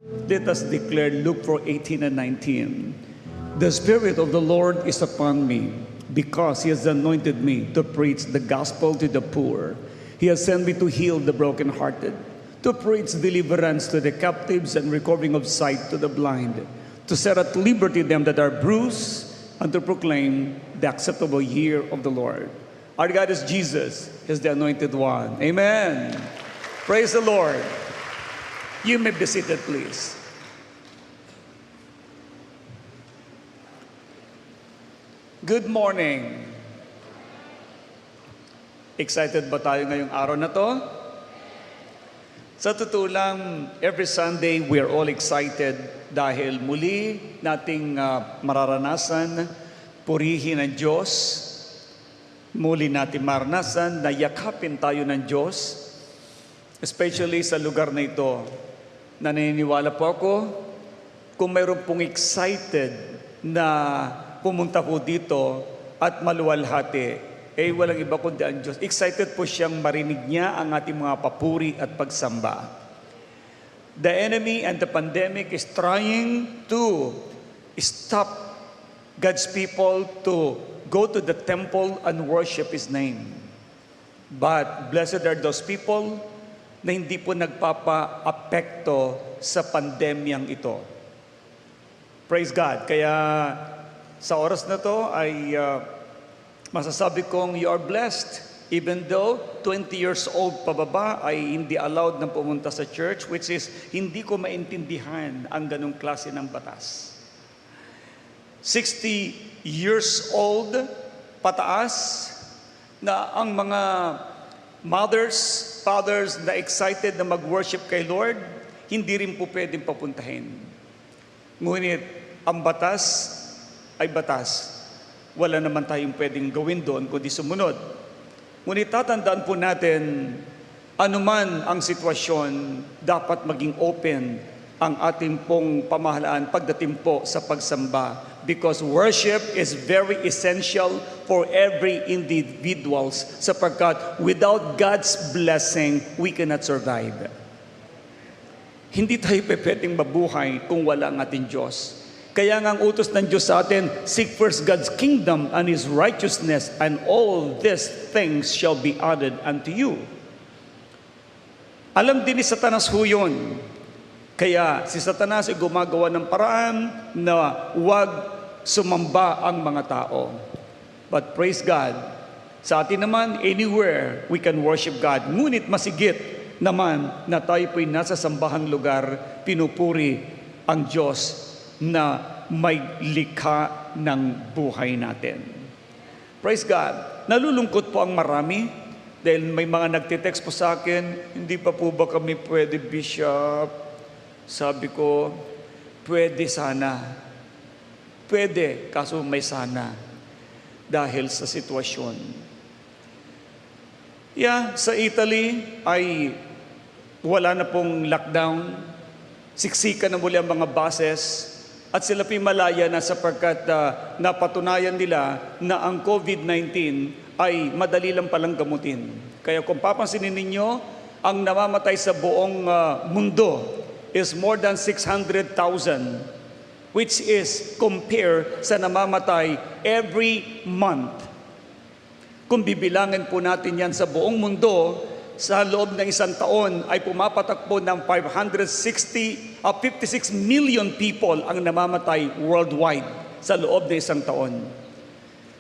Let us declare Luke 4:18 and 19. The Spirit of the Lord is upon me, because He has anointed me to preach the gospel to the poor. He has sent me to heal the brokenhearted, to preach deliverance to the captives and recovering of sight to the blind, to set at liberty them that are bruised, and to proclaim the acceptable year of the Lord. Our God is Jesus, is the anointed one. Amen. Praise the Lord. You may be seated, please. Good morning. Excited ba tayo ngayong araw na to? Sa totoo lang, every Sunday we are all excited dahil muli nating mararanasan, purihin ang Diyos. Muli natin maranasan na yakapin tayo ng Diyos, especially sa lugar na ito. Naniniwala po ako, kung mayroon pong excited na pumunta po dito at maluwalhati, walang iba kundi ang Diyos. Excited po siyang marinig niya ang ating mga papuri at pagsamba. The enemy and the pandemic is trying to stop God's people to go to the temple and worship His name. But blessed are those people na hindi po nagpapa-apekto sa pandemyang ito. Praise God. Kaya sa oras na to ay masasabi kong you are blessed. Even though 20 years old pababa ay hindi allowed na pumunta sa church, which is hindi ko maintindihan ang ganong klase ng batas. 60 years old pataas na ang mga mothers, fathers na excited na mag-worship kay Lord, hindi rin po pwedeng papuntahin. Ngunit ang batas ay batas. Wala naman tayong pwedeng gawin doon kundi sumunod. Ngunit tatandaan po natin, anuman ang sitwasyon, dapat maging open ang ating pong pamahalaan pagdating po sa pagsamba. Because worship is very essential for every individuals sapagkat without God's blessing, we cannot survive. Hindi tayo pwedeng mabuhay kung wala ang ating Diyos. Kaya nga ang utos ng Diyos sa atin, seek first God's kingdom and His righteousness, and all these things shall be added unto you. Alam din ni Satanas ho yun. Kaya si Satanas ay gumagawa ng paraan na huwag sumamba ang mga tao. But praise God, sa atin naman, anywhere we can worship God. Ngunit masigit naman na tayo po'y nasa sambahang lugar, pinupuri ang Diyos na may likha ng buhay natin. Praise God. Nalulungkot po ang marami dahil may mga nagtitext po sa akin, hindi pa po ba kami pwede, Bishop? Sabi ko, pwede sana. Pwede, kaso may sana. Dahil sa sitwasyon. Sa Italy ay wala na pong lockdown. Siksikan na muli ang mga buses. At sila pimalaya na sapagkat napatunayan nila na ang COVID-19 ay madali lang palang gamutin. Kaya kung papansinin ninyo, ang namamatay sa buong mundo is more than 600,000, which is compare sa namamatay every month. Kung bibilangin po natin yan sa buong mundo, sa loob ng isang taon ay pumapatakbo ng 56 million people ang namamatay worldwide sa loob ng isang taon.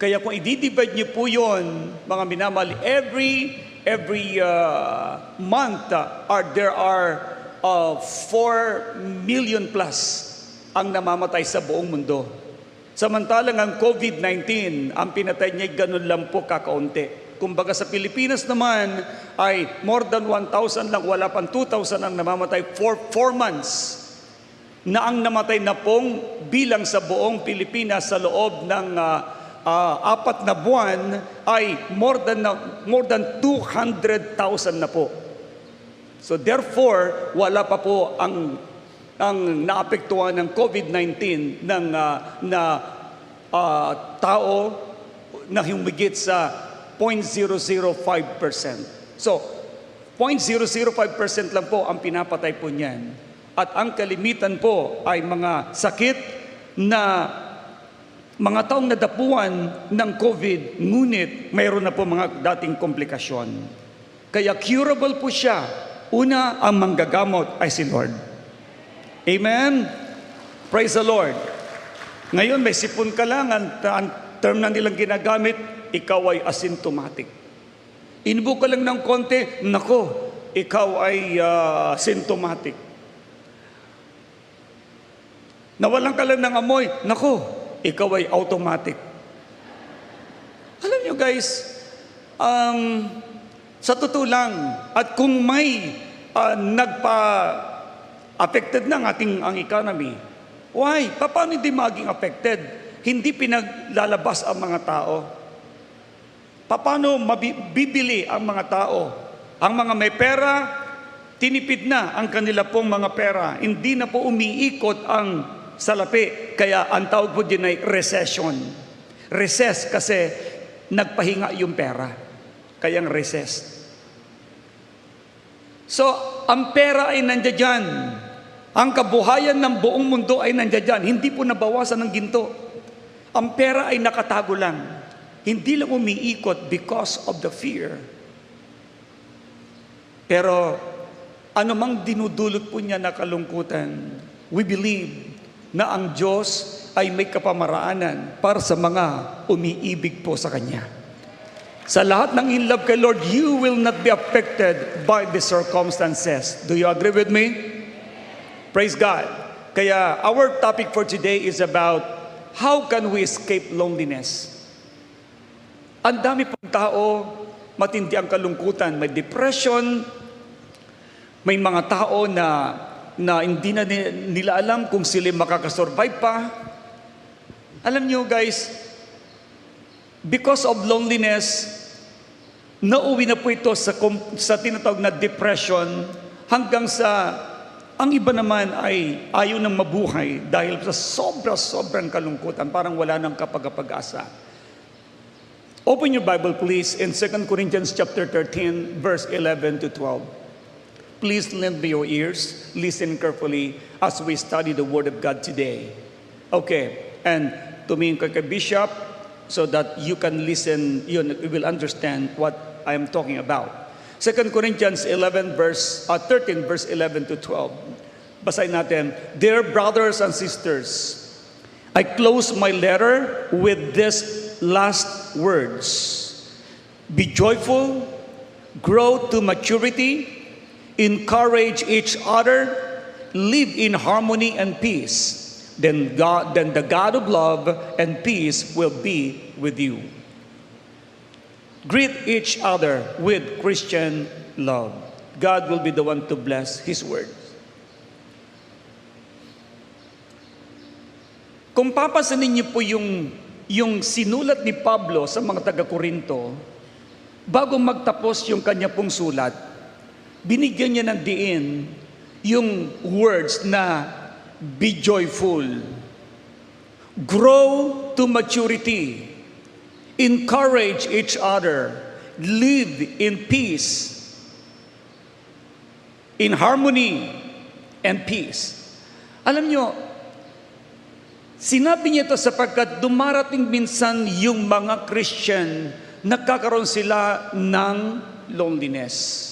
Kaya kung i-divide niyo po yun, mga minamahal, every month there are 4 million plus ang namamatay sa buong mundo. Samantalang ang COVID-19, ang pinatay niya ganun lang po kakaunti. Kumbaga sa Pilipinas naman ay more than 1,000 lang, wala pang 2,000 ang namamatay for 4 months. Na ang namatay na pong bilang sa buong Pilipinas sa loob ng 4 na buwan ay more than 200,000 na po. So therefore, wala pa po ang naapektuhan ng COVID-19 ng tao na humigit sa 0.005%. So, 0.005% lang po ang pinapatay po niyan. At ang kalimitan po ay mga sakit na mga taong nadapuan ng COVID, ngunit mayroon na po mga dating komplikasyon. Kaya curable po siya. Una, ang manggagamot ay si Lord. Amen? Praise the Lord. Ngayon, may sipon ka lang, ang term na nilang ginagamit, ikaw ay asymptomatic. Inubo ka lang ng konti, nako, ikaw ay symptomatic. Nawalan ka lang ng amoy, nako, ikaw ay automatic. Alam nyo guys, sa totoo lang, at kung may affected ng ang economy, why? Paano hindi maging affected? Hindi pinaglalabas ang mga tao. Paano mabibili ang mga tao? Ang mga may pera, tinipid na ang kanila pong mga pera. Hindi na po umiikot ang salapi. Kaya ang tawag po din ay recession. Recess kasi nagpahinga yung pera. Kayang recess. So, ang pera ay nandiyan dyan. Ang kabuhayan ng buong mundo ay nandiyan dyan. Hindi po nabawasan ng ginto. Ang pera ay nakatago lang. Hindi lang umiikot because of the fear. Pero, anumang dinudulot po niya na kalungkutan, we believe na ang Diyos ay may kapamaraanan para sa mga umiibig po sa Kanya. Sa lahat ng in love kay Lord, you will not be affected by the circumstances. Do you agree with me? Praise God. Kaya our topic for today is about how can we escape loneliness. Ang dami pong tao, matindi ang kalungkutan, may depression, may mga tao na hindi na nila alam kung sila makakasurvive pa. Alam nyo guys, because of loneliness, nauwi na po ito sa tinatawag na depression hanggang sa ang iba naman ay ayaw nang mabuhay dahil sa sobrang kalungkutan, parang wala nang kapag-asa. Open your Bible please in 2 Corinthians chapter 13 verse 11 to 12. Please lend me your ears, listen carefully as we study the Word of God today. Okay, and tumingin ka kay Bishop so that you can listen, you will understand what I am talking about. 2 Corinthians 13 verse 11 to 12. Basahin natin. Dear brothers and sisters, I close my letter with these last words. Be joyful, grow to maturity, encourage each other, live in harmony and peace. Then the God of love and peace will be with you. Greet each other with Christian love. God will be the one to bless His word. Kung papasanin niyo po yung sinulat ni Pablo sa mga taga-Korinto, bago magtapos yung kanya pong sulat, binigyan niya ng diin yung words na be joyful, grow to maturity, encourage each other, live in peace, in harmony and peace. Alam nyo, sinabi niya ito sapagkat dumarating minsan yung mga Christian, nagkakaroon sila ng loneliness.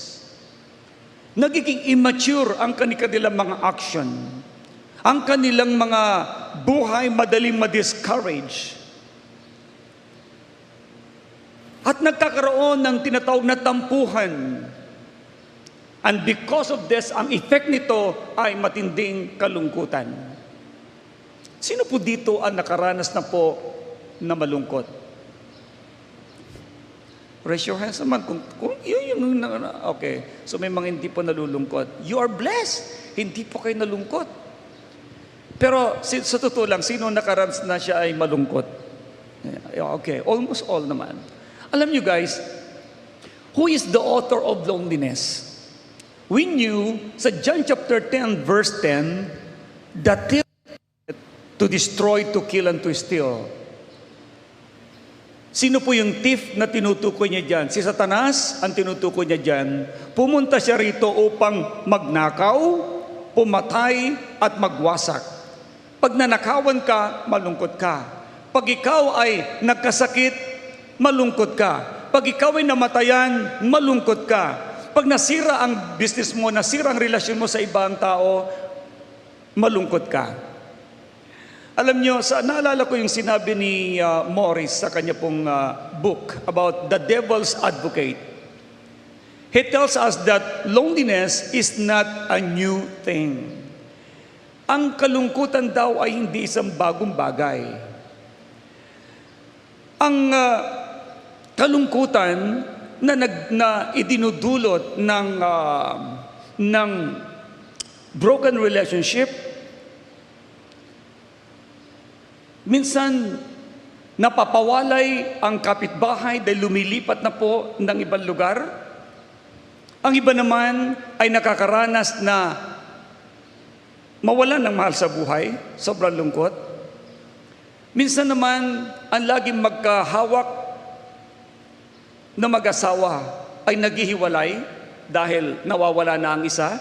Nagiging immature ang kanilang mga action. Ang kanilang mga buhay madaling ma-discourage. At nagkakaroon ng tinatawag na tampuhan. And because of this, ang effect nito ay matinding kalungkutan. Sino po dito ang nakaranas na po na malungkot? Raise your hands naman. Okay. So may mga hindi po nalulungkot. You are blessed. Hindi po kayo nalungkot. Pero sa totoo lang, sino nakaranas na siya ay malungkot? Okay. Almost all naman. Alam nyo guys, who is the author of loneliness? We knew sa John chapter 10 verse 10 that to destroy, to kill, and to steal. Sino po yung thief na tinutukoy niya dyan? Si Satanas ang tinutukoy niya dyan. Pumunta siya rito upang magnakaw, pumatay at magwasak. Pag nanakawan ka, malungkot ka. Pag ikaw ay nagkasakit, malungkot ka. Pag ikaw ay namatayan, malungkot ka. Pag nasira ang business mo, nasira ang relasyon mo sa ibang tao, malungkot ka. Alam nyo, naalala ko yung sinabi ni Morris sa kanya pong book about the devil's advocate. He tells us that loneliness is not a new thing. Ang kalungkutan daw ay hindi isang bagong bagay. Ang kalungkutan na idinudulot ng broken relationship, minsan napapawalay ang kapitbahay dahil lumilipat na po ng ibang lugar. Ang iba naman ay nakakaranas na mawalan ng mahal sa buhay, sobrang lungkot. Minsan naman, ang laging magkahawak na mag-asawa ay naghihiwalay dahil nawawala na ang isa.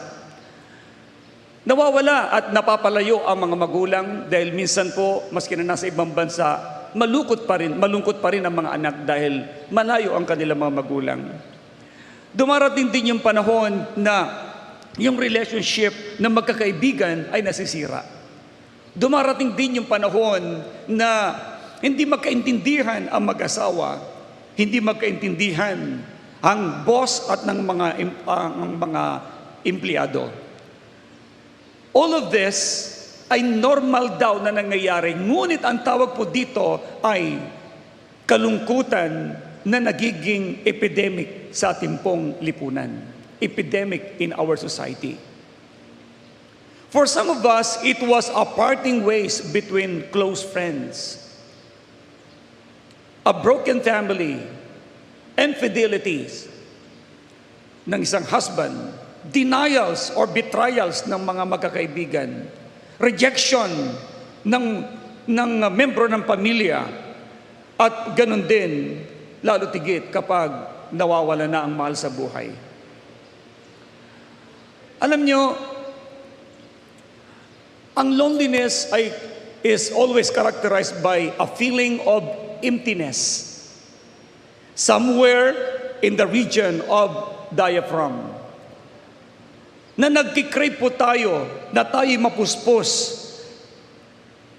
Nawawala at napapalayo ang mga magulang dahil minsan po, maski na nasa ibang bansa, malungkot pa rin ang mga anak dahil malayo ang kanilang mga magulang. Dumarating din yung panahon na yung relationship na magkakaibigan ay nasisira. Dumarating din yung panahon na hindi magkaintindihan ang mag-asawa, hindi magkaintindihan ang boss at ng mga empleyado. All of this ay normal daw na nangyayari, ngunit ang tawag po dito ay kalungkutan na nagiging epidemic sa ating pong lipunan. Epidemic in our society. For some of us, it was a parting ways between close friends, a broken family, infidelities ng isang husband, denials or betrayals ng mga magkakaibigan, rejection ng membro ng pamilya, at ganun din, lalo tigit kapag nawawala na ang mahal sa buhay. Alam nyo, ang loneliness is always characterized by a feeling of emptiness somewhere in the region of diaphragm. Na nagkikrave po tayo na tayo'y mapuspos.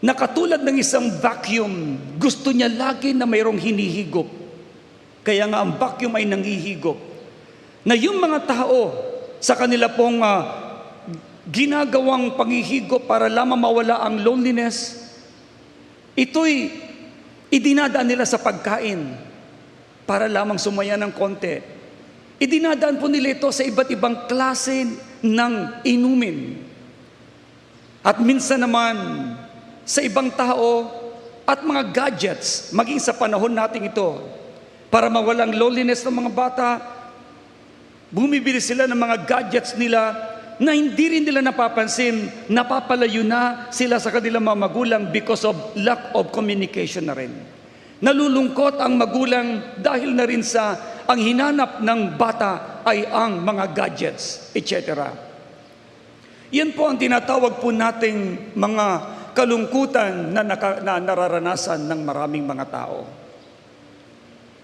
Na katulad ng isang vacuum, gusto niya lagi na mayroong hinihigop. Kaya nga ang vacuum ay nanghihigop. Na yung mga tao sa kanila pong ginagawang panghihigop para lamang mawala ang loneliness, ito'y idinadaan nila sa pagkain para lamang sumaya ng konti. Idinadaan po nila ito sa iba't ibang klase ng inumin. At minsan naman, sa ibang tao at mga gadgets, maging sa panahon natin ito, para mawalang loneliness ng mga bata, bumibili sila ng mga gadgets nila na hindi rin nila napapansin, napapalayo na sila sa kanilang mga magulang because of lack of communication na rin. Nalulungkot ang magulang dahil na rin sa ang hinanap ng bata ay ang mga gadgets, etc. Yan po ang tinatawag po nating mga kalungkutan na nararanasan ng maraming mga tao.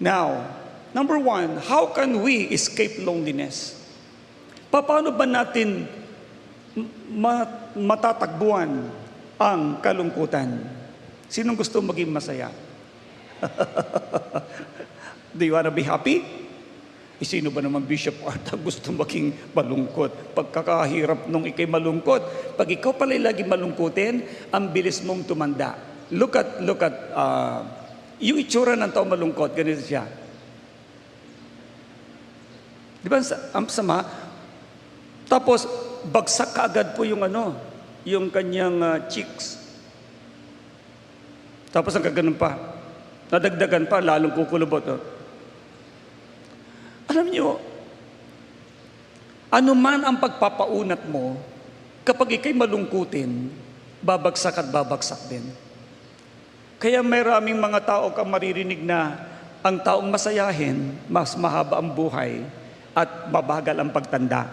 Now, number one, how can we escape loneliness? Paano ba natin matatakbuhan ang kalungkutan? Sinong gusto maging masaya? Do you wanna be happy? Sino ba naman, Bishop Art, ang gusto maging malungkot? Pagkakahirap nung ikay malungkot, pag ikaw pala lagi malungkutin, ang bilis mong tumanda. Look at yung itsura ng tao malungkot, ganito siya. Di ba, ang sama? Tapos, bagsak kaagad po yung yung kanyang cheeks. Tapos ang kaganon pa. Nadagdagan pa, lalong kukulubot. Alam nyo, ano man ang pagpapaunat mo, kapag ikay malungkutin, babagsak at babagsak din. Kaya maraming mga tao kang maririnig na ang taong masayahin, mas mahaba ang buhay at mabagal ang pagtanda.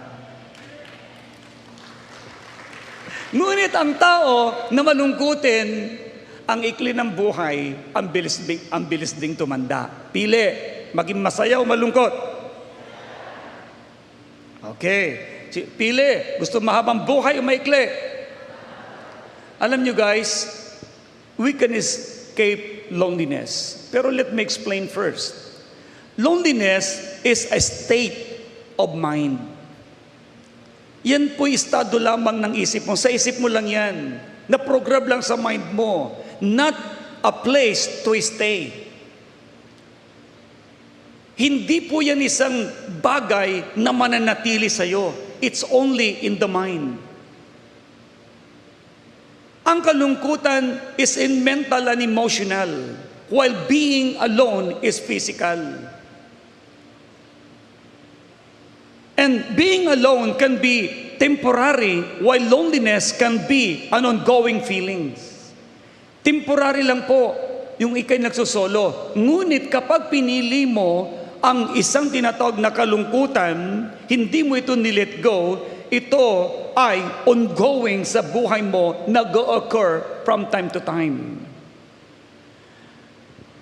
Ngunit ang tao na malungkutin, ang ikli ng buhay, ang bilis ding tumanda. Pili, maging masaya o malungkot? Okay. Pili, gusto mahabang buhay o maikli? Alam nyo guys, we can escape loneliness. Pero let me explain first. Loneliness is a state of mind. Yan po'y estado lamang ng isip mo. Sa isip mo lang yan. Na-program lang sa mind mo. Not a place to stay. Hindi po yan isang bagay na mananatili sa'yo. It's only in the mind. Ang kalungkutan is in mental and emotional, while being alone is physical. And being alone can be temporary, while loneliness can be an ongoing feelings. Temporary lang po yung ikay nagsusolo. Ngunit kapag pinili mo ang isang tinatawag na kalungkutan, hindi mo ito nilet go, ito ay ongoing sa buhay mo, nag-occur from time to time.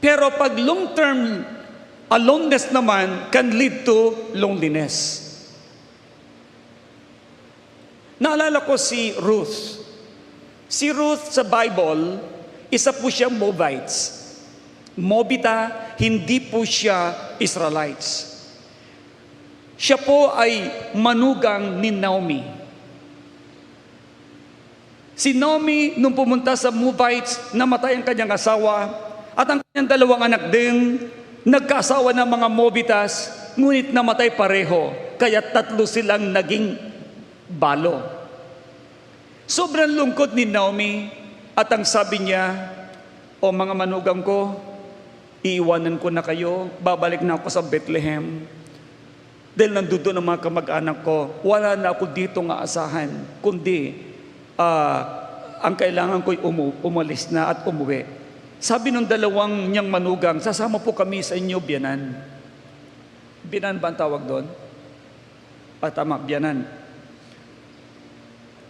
Pero pag long-term aloneness naman can lead to loneliness. Naalala ko si Ruth. Si Ruth sa Bible, isa po siya Moabites. Moabita, hindi po siya Israelites. Siya po ay manugang ni Naomi. Si Naomi, nung pumunta sa Moabites, namatay ang kanyang asawa, at ang kanyang dalawang anak din, nagkaasawa ng mga Moabitas, ngunit namatay pareho, kaya 3 silang naging balo. Sobrang lungkot ni Naomi, at ang sabi niya, o mga manugang ko, iiwanan ko na kayo, babalik na ako sa Bethlehem. Dahil nandoon ang mga kamag-anak ko, wala na ako dito nga asahan, kundi ang kailangan ko'y umalis na at umuwi. Sabi ng dalawang niyang manugang, sasama po kami sa inyo, biyanan. Biyanan ba ang tawag doon? Tama, biyanan.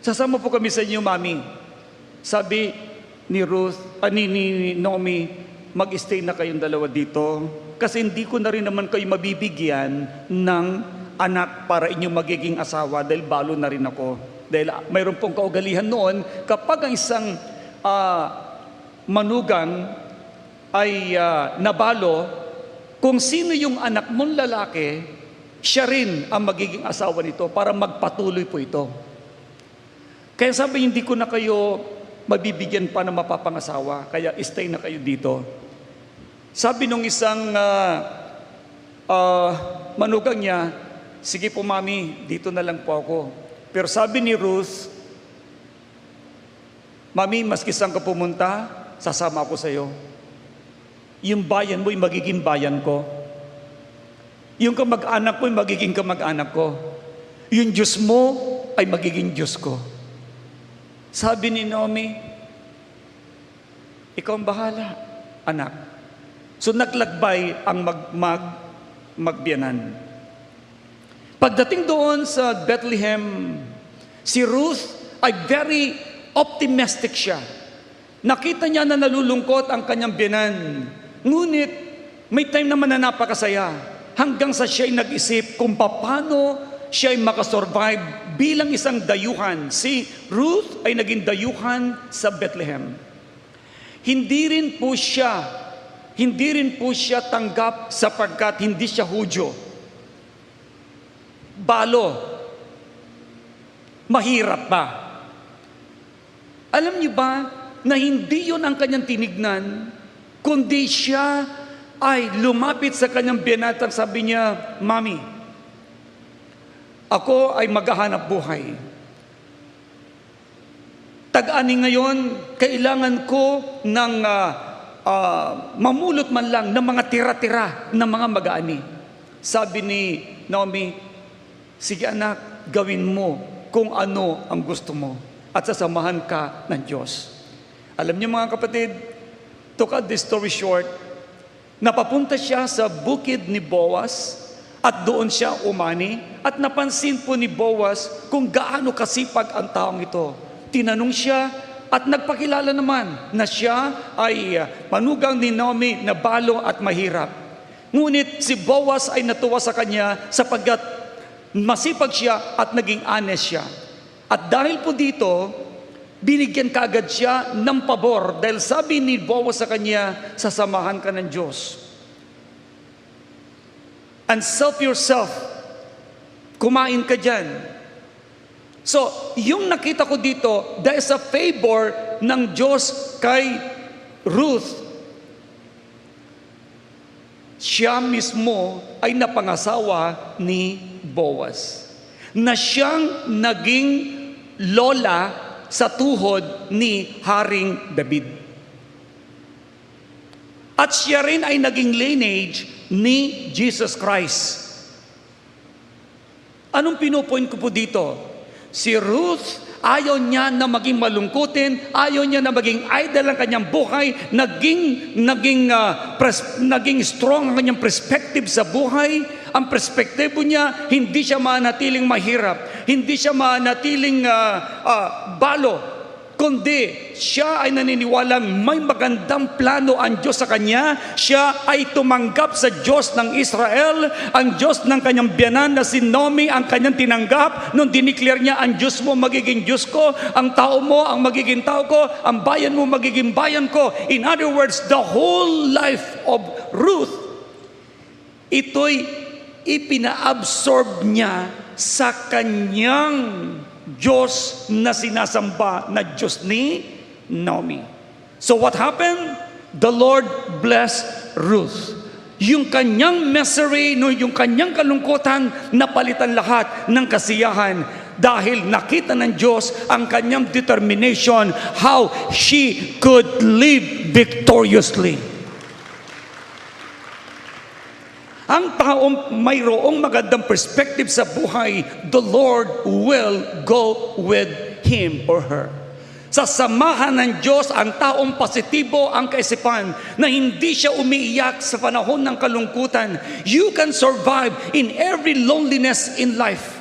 Sasama po kami sa inyo, mami. Sabi ni Naomi, mag-stay na kayong dalawa dito kasi hindi ko na rin naman kayo mabibigyan ng anak para inyong magiging asawa dahil balo na rin ako. Dahil mayroon pong kaugalihan noon, kapag ang isang manugang ay nabalo, kung sino yung anak mong lalaki, siya rin ang magiging asawa nito para magpatuloy po ito. Kaya sabi, hindi ko na kayo mabibigyan pa na mapapangasawa, kaya stay na kayo dito. Sabi nung isang manugang niya, sige po mami, dito na lang po ako. Pero sabi ni Ruth, mami, maski saan ka pumunta, sasama ako sa iyo. Yung bayan mo ay magiging bayan ko. Yung kamag-anak ko ay magiging kamag-anak ko. Yung Diyos mo ay magiging Diyos ko. Sabi ni Naomi, ikaw ang bahala, anak. So naglakbay ang magbiyanan. Pagdating doon sa Bethlehem, si Ruth ay very optimistic siya. Nakita niya na nalulungkot ang kanyang biyanan. Ngunit may time naman na napakasaya hanggang sa siya'y nag-isip kung paano siya'y makasurvive bilang isang dayuhan. Si Ruth ay naging dayuhan sa Bethlehem. Hindi rin po siya tanggap sapagkat hindi siya Hudyo. Balo. Mahirap pa. Alam niyo ba na hindi yon ang kanyang tinignan, kundi siya ay lumapit sa kanyang binatang, sabi niya, Mami, ako ay maghahanap buhay. Tag-ani ngayon, kailangan ko ng mamulot man lang ng mga tira-tira ng mga mag-aani. Sabi ni Naomi, sige anak, gawin mo kung ano ang gusto mo at sasamahan ka ng Diyos. Alam niyo mga kapatid, to cut this story short, napapunta siya sa bukid ni Boaz at doon siya umani at napansin po ni Boaz kung gaano kasipag ang taong ito. tinanong siya at nagpakilala naman na siya ay manugang ni Naomi na balo at mahirap. Ngunit si Boaz ay natuwa sa kanya sapagkat masipag siya at naging honest siya. At dahil po dito, binigyan kaagad siya ng pabor dahil sabi ni Boaz sa kanya, sasamahan ka ng Diyos. And self yourself, kumain ka dyan. So, yung nakita ko dito, dahil sa favor ng Diyos kay Ruth, siya mismo ay napangasawa ni Boaz, na siyang naging lola sa tuhod ni Haring David. At siya rin ay naging lineage ni Jesus Christ. Anong pinupoint ko po dito? Si Ruth, ayaw niya na maging malungkutin, ayaw niya na maging idle ang kanyang buhay, naging strong ang kanyang perspective sa buhay. Ang perspektibo niya, hindi siya manatiling mahirap, hindi siya manatiling balo, kundi siya ay naniniwalang may magandang plano ang Diyos sa kanya. Siya ay tumanggap sa Diyos ng Israel, ang Diyos ng kanyang biyanan na si Naomi ang kanyang tinanggap nung dineclare niya, ang Diyos mo magiging Diyos ko, ang tao mo ang magiging tao ko, ang bayan mo magiging bayan ko. In other words, the whole life of Ruth, ito'y ipina-absorb niya sa kanyang Diyos na sinasamba na Diyos ni Naomi. So what happened? The Lord blessed Ruth. Yung kanyang misery, yung kanyang kalungkutan, napalitan lahat ng kasiyahan dahil nakita ng Diyos ang kanyang determination how she could live victoriously. Ang taong mayroong magandang perspective sa buhay, the Lord will go with him or her. Sasamahan ng Diyos ang taong positibo ang kaisipan na hindi siya umiiyak sa panahon ng kalungkutan. You can survive in every loneliness in life.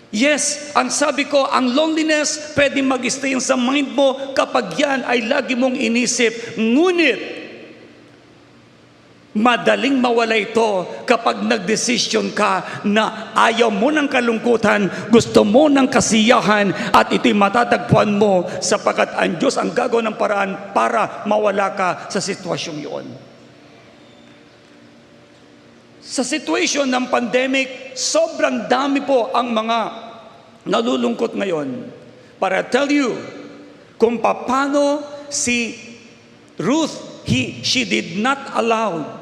Yes, ang sabi ko, ang loneliness pwede mag-stay sa mind mo kapag yan ay lagi mong inisip. Ngunit, madaling mawala ito kapag nagdesisyon ka na ayaw mo ng kalungkutan, gusto mo ng kasiyahan, at ito'y matatagpuan mo sapagkat ang Diyos ang gagawa ng paraan para mawala ka sa sitwasyong iyon. Sa situation ng pandemic, sobrang dami po ang mga nalulungkot ngayon. Para tell you kung paano si Ruth, she did not allow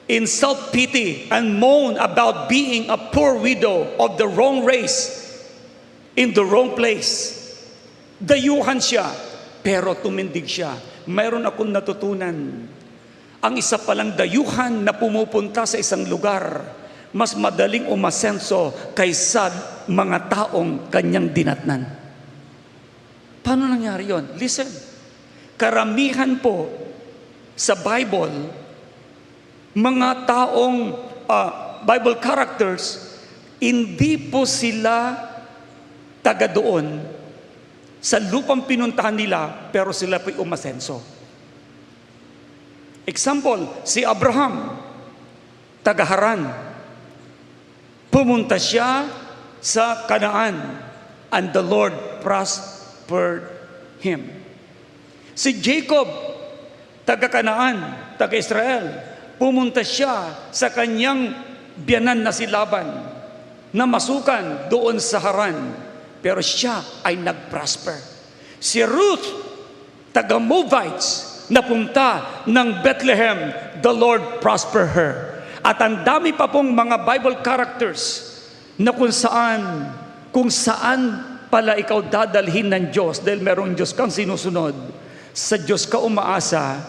in self-pity and moan about being a poor widow of the wrong race in the wrong place. Dayuhan siya, pero tumindig siya. Mayroon akong natutunan. Ang isa palang dayuhan na pumupunta sa isang lugar, mas madaling umasenso kaysa mga taong kanyang dinatnan. Paano nangyari yon? Listen, karamihan po sa Bible, mga taong Bible characters, hindi po sila taga doon sa lupang pinuntahan nila, pero sila po'y umasenso. Example, si Abraham, taga Haran. Pumunta siya sa Canaan, and the Lord prospered him. Si Jacob, taga Canaan, taga Israel, pumunta siya sa kanyang biyanan na si Laban, na masukan doon sa Haran, pero siya ay nag-prosper. Si Ruth, taga Moabites, napunta ng Bethlehem, the Lord prosper her. At ang dami pa pong mga Bible characters na kung saan pala ikaw dadalhin ng Diyos dahil merong Diyos kang sinusunod. Sa Diyos ka umaasa,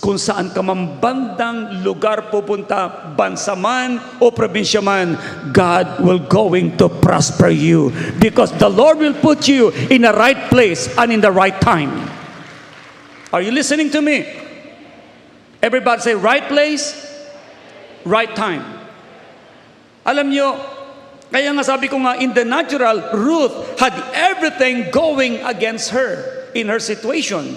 kung saan ka man bandang lugar pupunta, bansa man o probinsya man, God will going to prosper you because the Lord will put you in the right place and in the right time. Are you listening to me? Everybody say, right place, right time. Alam nyo, Kaya nga sabi ko nga, in the natural, Ruth had everything going against her in her situation.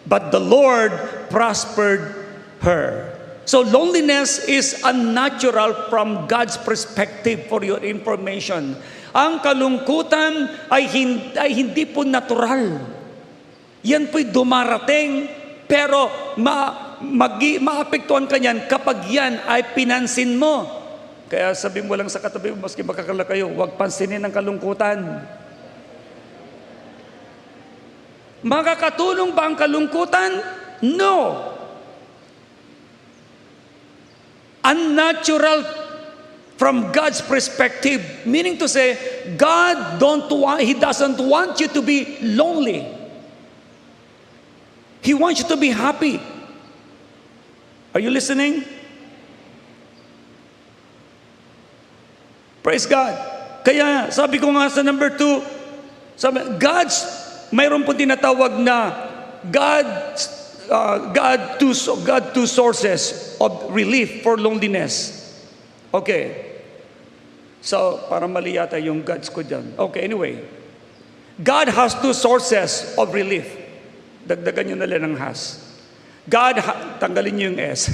But the Lord prospered her. So loneliness is unnatural from God's perspective, for your information. Ang kalungkutan ay hindi po natural. Yan po'y dumarating, pero maapektuhan ka yan kapag yan ay pinansin mo. Kaya sabihin mo lang sa katabi mo, maski magkakala kayo, huwag pansinin ang kalungkutan. Makakatulong ba ang kalungkutan? No. Unnatural from God's perspective, meaning to say, He doesn't want you to be lonely. He wants you to be happy. Are you listening? Praise God. Kaya sabi ko nga sa number 2, mayroon po tinatawag na two sources of relief for loneliness. Okay. So, para mali yata yung God's ko dyan. Okay, anyway. God has two sources of relief. Dagdagan nyo na lang ng has. Tanggalin nyo yung S.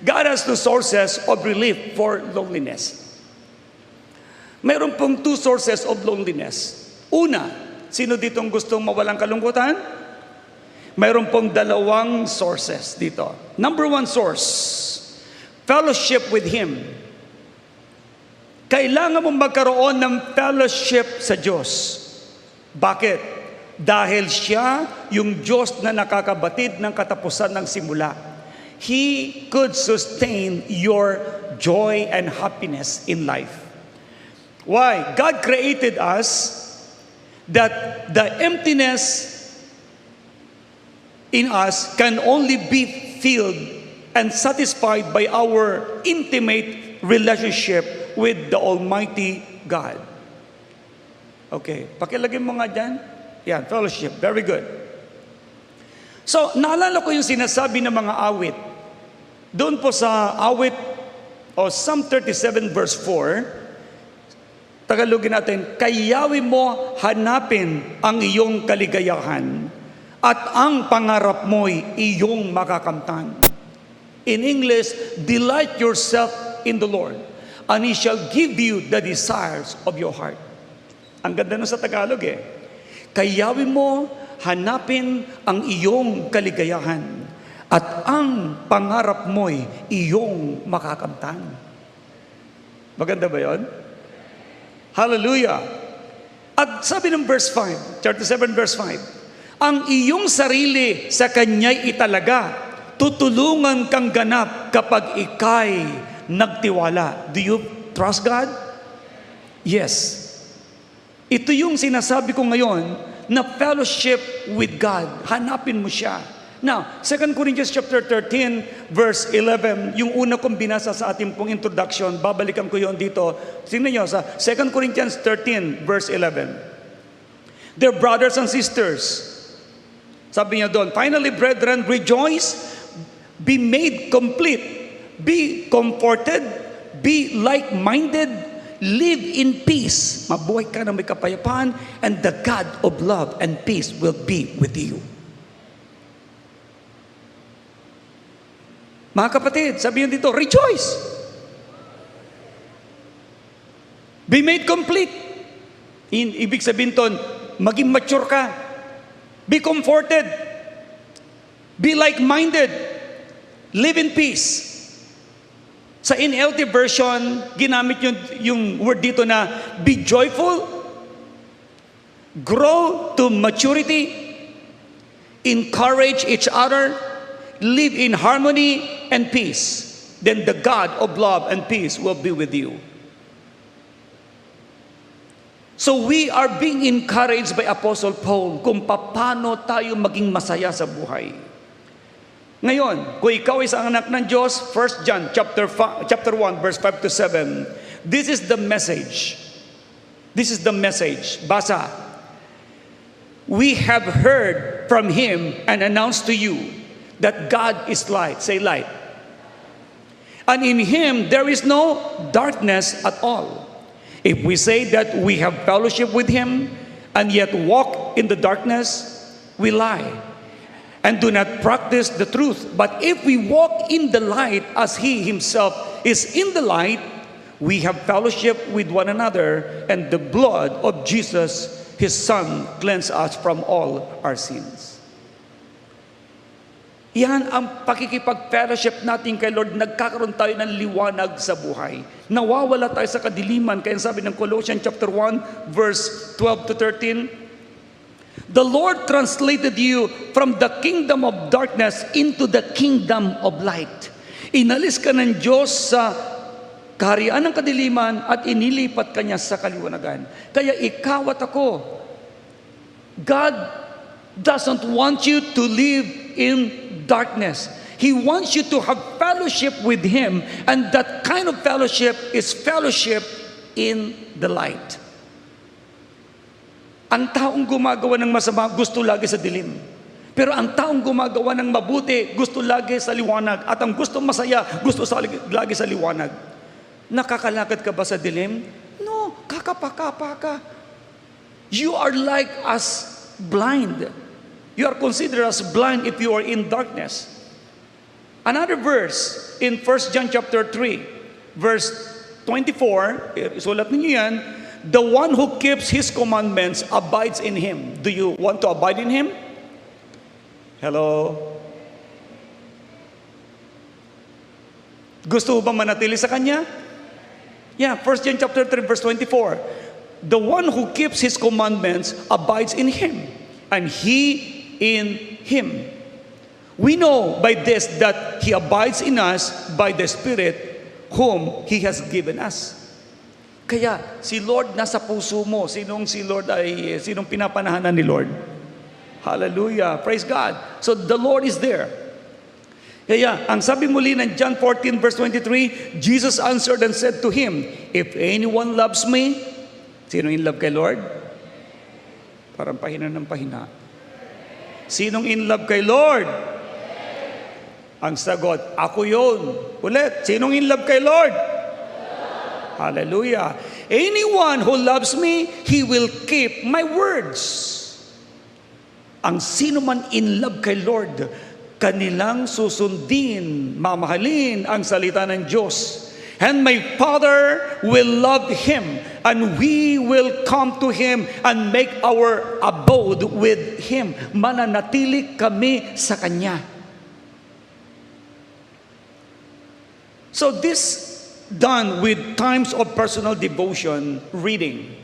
God has two sources of relief for loneliness. Mayroon pong two sources of loneliness. Una, sino ditong gustong mawalang kalungkutan? Mayroon pong dalawang sources dito. Number 1 source, fellowship with Him. Kailangan mong magkaroon ng fellowship sa Diyos. Bakit? Dahil siya yung Diyos na nakakabatid ng katapusan ng simula. He could sustain your joy and happiness in life. Why? God created us that the emptiness in us can only be filled and satisfied by our intimate relationship with the Almighty God. Okay, pakilagay mo nga dyan. Yan, fellowship. Very good. So, naalala ko yung sinasabi ng mga awit. Doon po sa awit o Psalm 37 verse 4, Tagalogin natin, kayawi mo hanapin ang iyong kaligayahan at ang pangarap mo'y iyong makakamtan. In English, delight yourself in the Lord, and He shall give you the desires of your heart. Ang ganda nun sa Tagalog eh. Kayawi mo hanapin ang iyong kaligayahan at ang pangarap mo'y iyong makakamtan. Maganda ba yun? Hallelujah. At sabi ng verse 5, chapter 7 verse 5, ang iyong sarili sa Kanya'y italaga, tutulungan kang ganap kapag ika'y nagtiwala. Do you trust God? Yes. Ito yung sinasabi ko ngayon na fellowship with God. Hanapin mo siya. Now, 2 Corinthians chapter 13, verse 11, yung una kong binasa sa ating pong introduction, babalikan ko yon dito. Tingnan nyo sa 2 Corinthians 13, verse 11. Dear brothers and sisters, sabi niya doon, finally, brethren, rejoice, be made complete, be comforted, be like-minded, live in peace. Mabuhay ka na may kapayapaan, and the God of love and peace will be with you. Mga kapatid, sabi niyo dito, rejoice. Be made complete. Ibig sabihin ton, maging mature ka. Be comforted. Be like-minded. Live in peace. Sa NLT version, ginamit yung word dito na be joyful, grow to maturity, encourage each other, live in harmony and peace. Then the God of love and peace will be with you. So we are being encouraged by Apostle Paul kung paano tayo maging masaya sa buhay. Ngayon, kung ikaw ay isang anak ng Diyos, 1 John chapter 1 verse 5 to 7, this is the message. This is the message. Basa. We have heard from Him and announced to you that God is light. Say light. And in Him there is no darkness at all. If we say that we have fellowship with Him and yet walk in the darkness, we lie and do not practice the truth. But if we walk in the light as He Himself is in the light, we have fellowship with one another, and the blood of Jesus, His Son, cleanse us from all our sins. Yan ang pakikipag-fellowship natin kay Lord. Nagkakaroon tayo ng liwanag sa buhay. Nawawala tayo sa kadiliman. Kaya sabi ng Colossians chapter 1, verse 12 to 13, the Lord translated you from the kingdom of darkness into the kingdom of light. Inalis ka ng Diyos sa kaharian ng kadiliman at inilipat ka niya sa kaliwanagan. Kaya ikaw at ako, God doesn't want you to live in darkness. He wants you to have fellowship with Him, and that kind of fellowship is fellowship in the light. Ang taong gumagawa ng masama, gusto lagi sa dilim. Pero ang taong gumagawa ng mabuti, gusto lagi sa liwanag. At ang gusto masaya, gusto lagi sa liwanag. Nakakalakad ka ba sa dilim? No, kakapaka ka. You are like as blind. You are considered as blind if you are in darkness. Another verse in 1 John chapter 3, verse 24, isulat ninyo yan, the one who keeps His commandments abides in Him. Do you want to abide in Him? Hello? Gusto mo ba manatili sa Kanya? Yeah, 1 John chapter 3, verse 24. The one who keeps His commandments abides in Him, and He in Him. We know by this that He abides in us by the Spirit whom He has given us. Kaya si Lord nasa puso mo. Sinong pinapanahanan ni Lord? Hallelujah. Praise God. So the Lord is there. Kaya ang sabi muli ng John 14 verse 23, Jesus answered and said to him, if anyone loves me, sino in love kay Lord? Parang pahina ng pahina. Sinong in love kay Lord? Ang sagot, ako yun. Ulit, sinong in love kay Lord? Hallelujah. Anyone who loves me, he will keep my words. Ang sino man in love kay Lord, kanilang susundin, mamahalin ang salita ng Diyos. And my Father will love him, and we will come to him and make our abode with him. Mananatili kami sa Kanya. So this done with times of personal devotion, reading,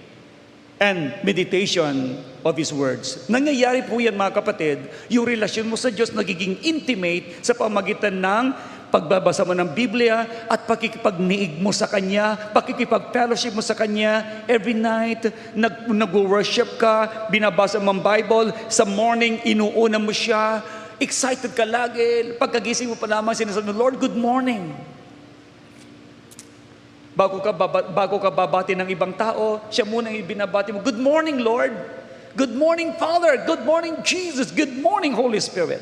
and meditation of His words. Nangyayari po yan mga kapatid, yung relasyon mo sa Diyos nagiging intimate sa pamagitan ng pagbabasa mo ng Biblia at pakikipagniig mo sa Kanya, pakikipag-fellowship mo sa Kanya. Every night, nag-worship ka, binabasa mo ang Bible, sa morning, inuuna mo siya, excited ka lagi, pagkagising mo pa lamang sinasabi mo, Lord, good morning. Bago ka babati ng ibang tao, siya muna yung binabati mo, good morning, Lord. Good morning, Father. Good morning, Jesus. Good morning, Holy Spirit.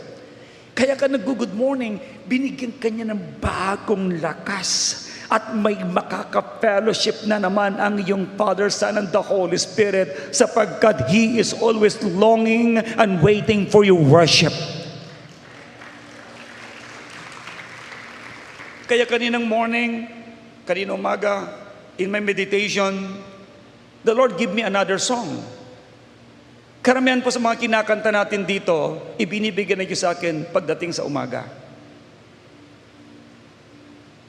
Kaya ka nag-good morning, binigyan ka niya ng bagong lakas at may makaka-fellowship na naman ang iyong Father, Son, and the Holy Spirit sapagkat He is always longing and waiting for your worship. Kaya kaninang morning, kaninang umaga, in my meditation, the Lord give me another song. Karamihan po sa mga kinakanta natin dito, ibinibigyan na Diyos sa akin pagdating sa umaga.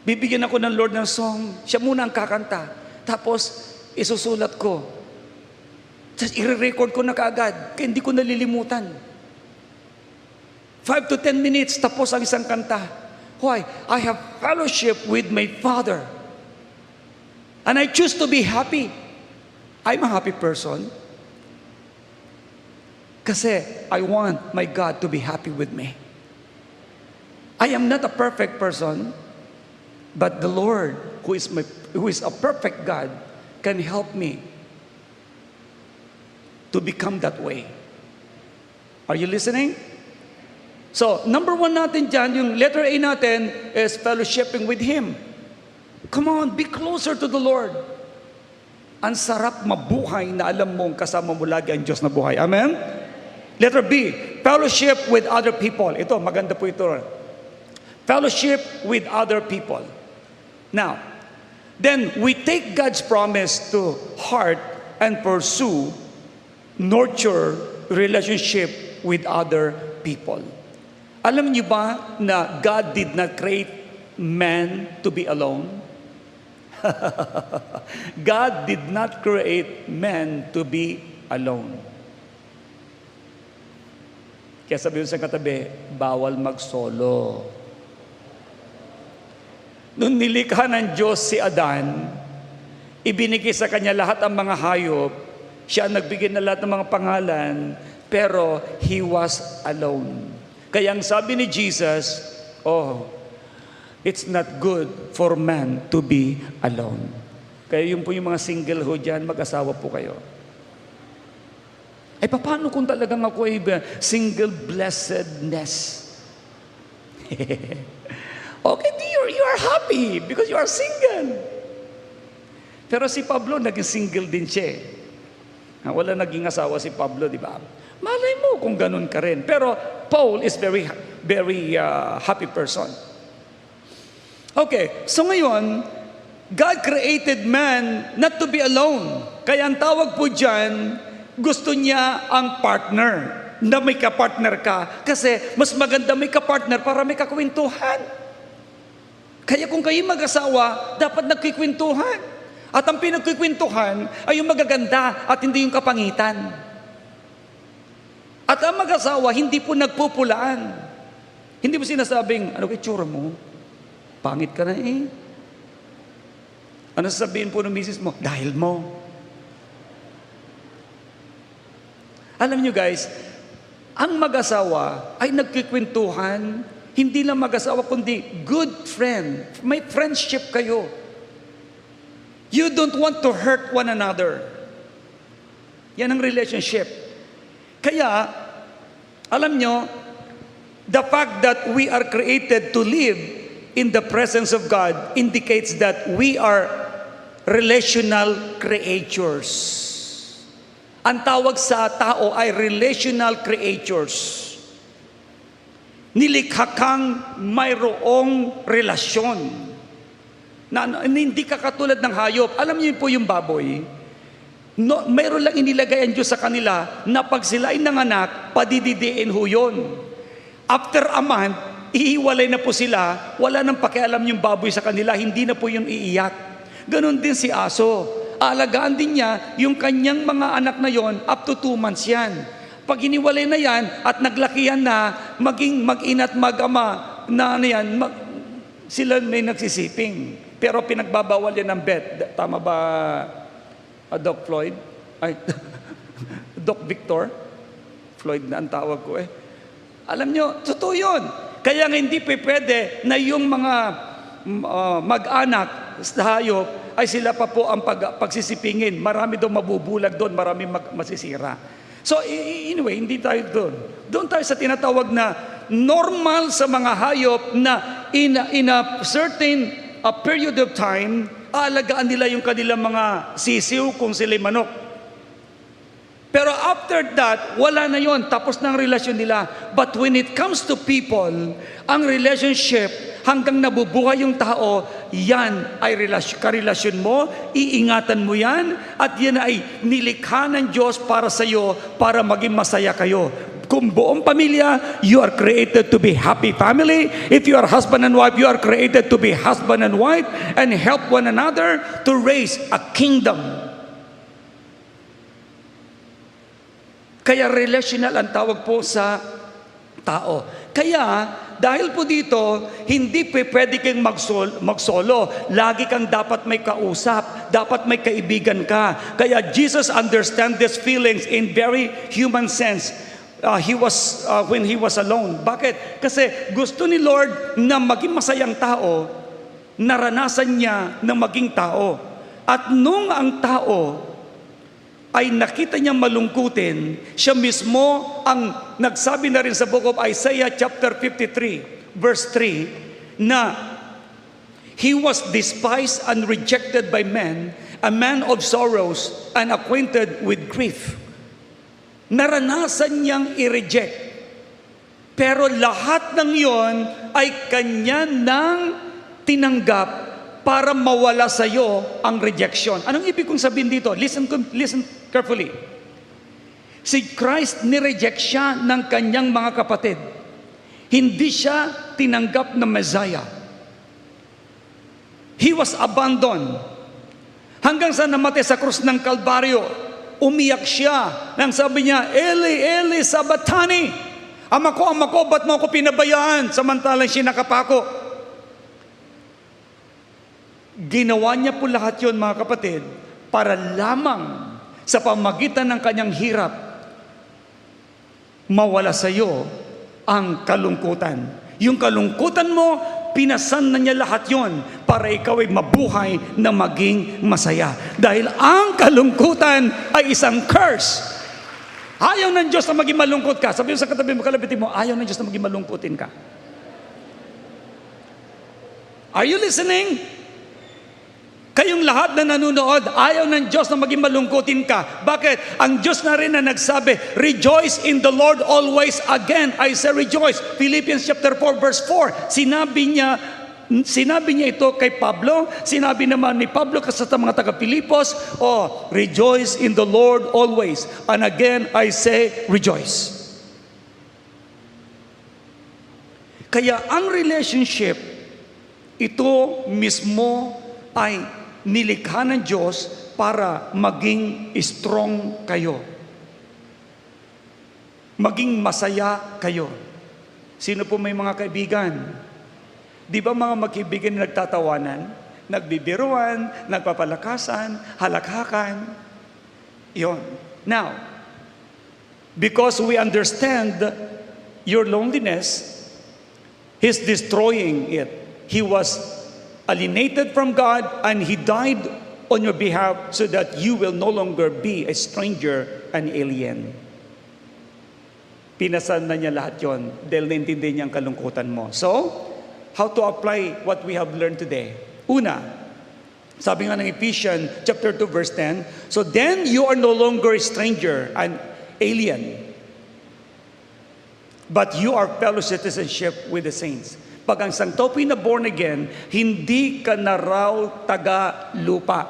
Bibigyan ako ng Lord ng song, siya muna ang kakanta. Tapos, isusulat ko. Tapos, i-record ko na kaagad, kaya hindi ko nalilimutan. 5 to 10 minutes, tapos ang isang kanta. Why? I have fellowship with my Father. And I choose to be happy. I'm a happy person. Kasi I want my God to be happy with me. I am not a perfect person, but the Lord, who is a perfect God, can help me to become that way. Are you listening? So, number 1 natin dyan, yung letter A natin is fellowshipping with Him. Come on, be closer to the Lord. Ang sarap mabuhay na alam mong kasama mo lagi ang Diyos na buhay. Amen? Letter B, fellowship with other people. Ito, maganda po ito. Fellowship with other people. Now, then we take God's promise to heart and pursue, nurture relationship with other people. Alam niyo ba na God did not create man to be alone? God did not create man to be alone. Kaya sabi sa katabi, bawal mag-solo. Nung nilikha ng Diyos si Adan, ibinigay sa kanya lahat ang mga hayop, siya ang nagbigay na lahat ng mga pangalan, pero he was alone. Kaya ang sabi ni Jesus, it's not good for man to be alone. Kaya yung po yung mga single ho dyan, mag-asawa po kayo. Ay, paano kung talagang ako ay single blessedness? Okay, you are happy because you are single. Pero si Pablo, naging single din siya. Wala naging asawa si Pablo, di ba? Malay mo kung ganun ka rin. Pero Paul is very happy person. Okay, so ngayon, God created man not to be alone. Kaya ang tawag po dyan, gusto niya ang partner, na may kapartner ka. Kasi mas maganda may kapartner para may kakwentuhan. Kaya kung kayo mag-asawa, dapat nagkikwentuhan. At ang pinagkikwentuhan ay yung magaganda at hindi yung kapangitan. At ang mag-asawa, hindi po nagpupulaan. Hindi mo sinasabing, ano kay tsura mo? Pangit ka na eh. Ano sasabihin po ng misis mo? Dahil mo. Alam niyo guys, ang mag-asawa ay nagkikwentuhan, hindi lang mag-asawa kundi good friend. May friendship kayo. You don't want to hurt one another. Yan ang relationship. Kaya, alam niyo, the fact that we are created to live in the presence of God indicates that we are relational creatures. Ang tawag sa tao ay relational creatures. Nilikha kang mayroong relasyon. Na hindi ka katulad ng hayop. Alam niyo po yung baboy, mayroon lang inilagay ang Diyos sa kanila na pag sila ay nanganak, padididiin ho yun. After a month, ihiwalay na po sila, wala nang pakialam yung baboy sa kanila, hindi na po yung iiyak. Ganon din si aso. Alagaan din niya yung kanyang mga anak na yon up to 2 months yan. Pag hiniwalay na yan at naglakihan na, maging mag-ina at mag-ama na yan, sila may nagsisiping. Pero pinagbabawal yan ng vet. Tama ba, Doc Floyd? Ay, Doc Victor? Floyd na ang tawag ko eh. Alam nyo, totoo yun. Kaya nga hindi pwede na yung mga mag-anak sa hayop ay sila pa po ang pagsisipingin. Marami doon mabubulag doon, marami masisira. So anyway, hindi tayo doon. Doon tayo sa tinatawag na normal sa mga hayop na in a certain period of time, alagaan nila yung kanilang mga sisiw kung sila'y manok. Pero after that, wala na yon, tapos na ang relasyon nila. But when it comes to people, ang relationship, hanggang nabubuhay yung tao, yan ay karelasyon mo, iingatan mo yan, at yan ay nilikha ng Diyos para sa iyo, para maging masaya kayo. Kung buong pamilya, you are created to be happy family. If you are husband and wife, you are created to be husband and wife and help one another to raise a kingdom. Kaya relational ang tawag po sa tao. Kaya, dahil po dito, hindi pwede kang magsolo. Lagi kang dapat may kausap. Dapat may kaibigan ka. Kaya Jesus understands these feelings in very human sense. When he was alone. Bakit? Kasi gusto ni Lord na maging masayang tao, naranasan niya na maging tao. At nung ang tao ay nakita niya malungkutin, siya mismo ang nagsabi na rin sa book of Isaiah chapter 53, verse 3, na He was despised and rejected by men, a man of sorrows and acquainted with grief. Naranasan niyang i-reject. Pero lahat ng iyon ay kanya nang tinanggap para mawala sa iyo ang rejection. Anong ibig kong sabihin dito? Listen carefully. Si Christ ni-reject siya ng kanyang mga kapatid. Hindi siya tinanggap na Messiah. He was abandoned. Hanggang sa namatay sa krus ng Kalbaryo, umiyak siya nang sabi niya, Eli, Eli, sabatani. Ama ko, ba't mo ako pinabayaan? Samantalang siya nakapako. Ginawa niya po lahat yun, mga kapatid, para lamang sa pamagitan ng kanyang hirap, mawala sa iyo ang kalungkutan. Yung kalungkutan mo, pinasan na niya lahat yon para ikaw ay mabuhay na maging masaya. Dahil ang kalungkutan ay isang curse. Ayaw ng Diyos na maging malungkot ka. Sabi mo sa katabi mo, kalabitin mo, ayaw ng Diyos na maging malungkutin ka. Are you listening? Kayong lahat na nanonood, ayaw ng Diyos na maging malungkutin ka. Bakit? Ang Diyos na rin na nagsabi, rejoice in the Lord always. Again, I say rejoice. Philippians chapter 4 verse 4. Sinabi niya ito kay Pablo. Sinabi naman ni Pablo sa mga taga-Pilipos, rejoice in the Lord always. And again, I say rejoice. Kaya ang relationship, ito mismo ay nilikha ng Diyos para maging strong kayo. Maging masaya kayo. Sino po may mga kaibigan? Di ba mga magkaibigan na nagtatawanan, nagbibiruan, nagpapalakasan, halakhakan? Yon. Now, because we understand your loneliness, He's destroying it. He was alienated from God and He died on your behalf so that you will no longer be a stranger and alien. Pinasan na niya lahat yon dahil naintindi niya ang kalungkutan mo. So, how to apply what we have learned today? Una, sabi nga ng Ephesians chapter 2 verse 10, so then you are no longer a stranger and alien, but you are fellow citizenship with the saints. Pag ang isang tao na born again, hindi ka na raw taga-lupa,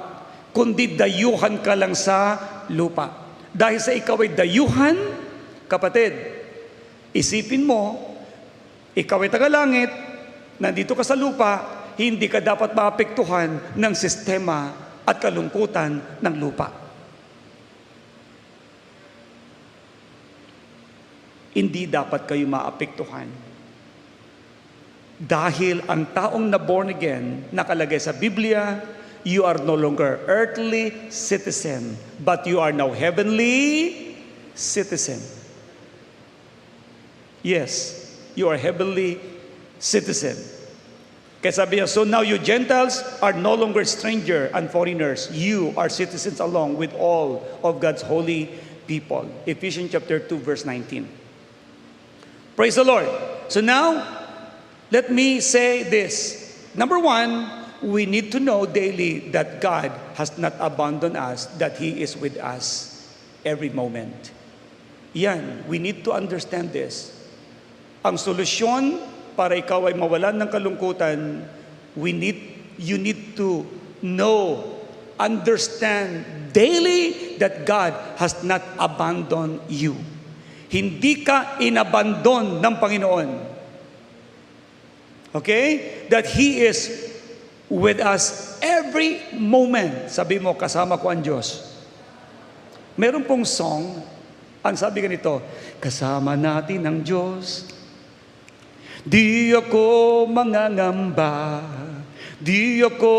kundi dayuhan ka lang sa lupa. Dahil sa ikaw ay dayuhan, kapatid, isipin mo, ikaw ay taga-langit, nandito ka sa lupa, hindi ka dapat maapektuhan ng sistema at kalungkutan ng lupa. Hindi dapat kayo maapektuhan. Dahil ang taong na born again, nakalagay sa Biblia, you are no longer earthly citizen, but you are now heavenly citizen. Yes, you are heavenly citizen. Kaya sabi niya, so now you Gentiles are no longer stranger and foreigners. You are citizens along with all of God's holy people. Ephesians chapter 2 verse 19. Praise the Lord. So now, let me say this. Number one, we need to know daily that God has not abandoned us, that He is with us every moment. Yan, we need to understand this. Ang solusyon para ikaw ay mawalan ng kalungkutan, you need to know, understand daily that God has not abandoned you. Hindi ka inabandon ng Panginoon. Okay? That He is with us every moment. Sabi mo, kasama ko ang Diyos. Meron pong song, ang sabi ganito, kasama natin ang Diyos. Di ako mangangamba, di ako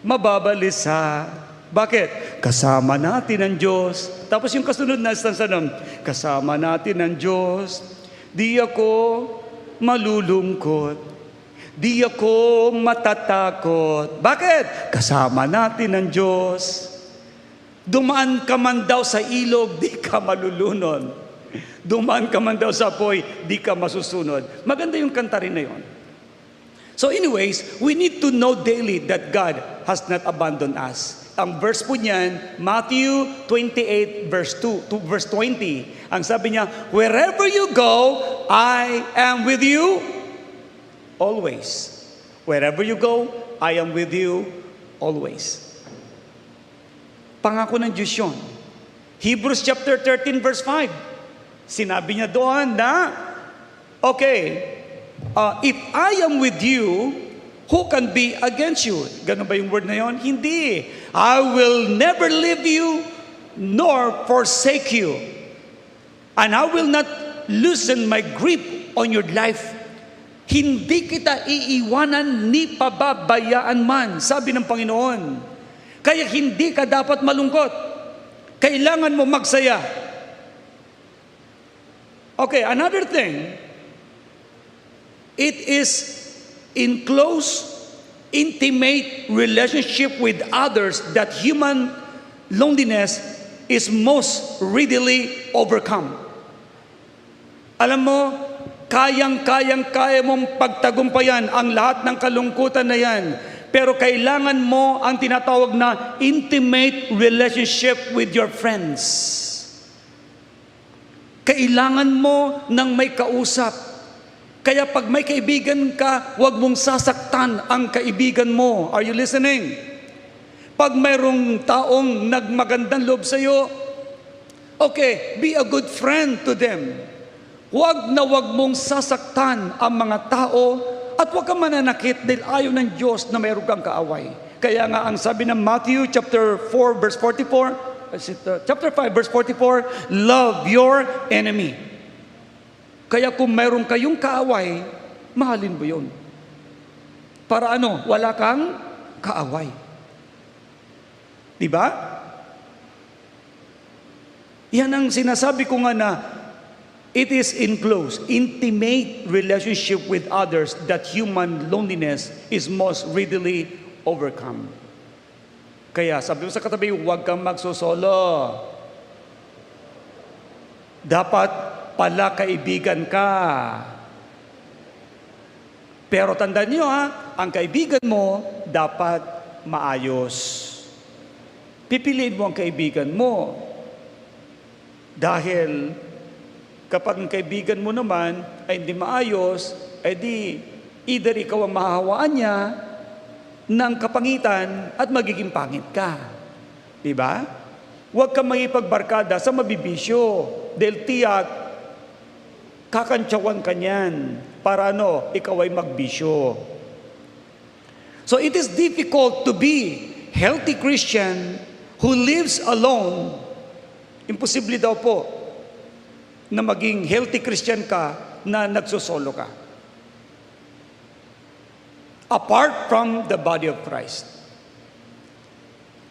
mababalisa. Bakit? Kasama natin ang Diyos. Tapos yung kasunod na stanza nun, kasama natin ang Diyos. Di ako malulungkot. Di ako matatakot. Bakit? Kasama natin ang Diyos. Dumaan ka man daw sa ilog, di ka malulunod. Dumaan ka man daw sa apoy, di ka masusunod. Maganda yung kanta rin na yun. So anyways, we need to know daily that God has not abandoned us. Ang verse po niyan, Matthew 28 verse 2 to verse 20. Ang sabi niya, wherever you go, I am with you always. Wherever you go, I am with you always. Pangako ng Diyos yun. Hebrews chapter 13 verse 5. Sinabi niya doon na, okay, if I am with you, who can be against you? Ganun ba yung word na yon? Hindi. I will never leave you nor forsake you. And I will not loosen my grip on your life. Hindi kita iiwanan ni pababayaan man, sabi ng Panginoon. Kaya hindi ka dapat malungkot. Kailangan mo magsaya. Okay, another thing, it is in close, intimate relationship with others that human loneliness is most readily overcome. Alam mo, kaya mong pagtagumpayan ang lahat ng kalungkutan na yan. Pero kailangan mo ang tinatawag na intimate relationship with your friends. Kailangan mo ng may kausap. Kaya pag may kaibigan ka, huwag mong sasaktan ang kaibigan mo. Are you listening? Pag mayroong taong nagmagandang loob sa iyo, okay, be a good friend to them. Huwag mong sasaktan ang mga tao at huwag kang mananakit dahil ayaw ng Diyos na mayroong kang kaaway. Kaya nga ang sabi ng Matthew chapter 4 verse 44, chapter 5 verse 44, love your enemy. Kaya kung mayroong kayong kaaway, mahalin mo yun. Para ano? Wala kang kaaway. Diba? Yan ang sinasabi ko nga na it is in close, intimate relationship with others that human loneliness is most readily overcome. Kaya sabi mo sa katabi, huwag kang magsusolo. Dapat pala kaibigan ka. Pero tandaan niyo ang kaibigan mo dapat maayos. Pipiliin mo ang kaibigan mo. Dahil kapag ang kaibigan mo naman ay hindi maayos, ay di either ikaw ang mahahawaan niya ng kapangitan at magiging pangit ka. Diba? Huwag kang makipagbarkada sa mabibisyo. Dahil tiyak, kakantsawan ka niyan para ikaw ay magbisyo. So it is difficult to be healthy Christian who lives alone. Imposible daw po na maging healthy Christian ka na nagsosolo ka. Apart from the body of Christ.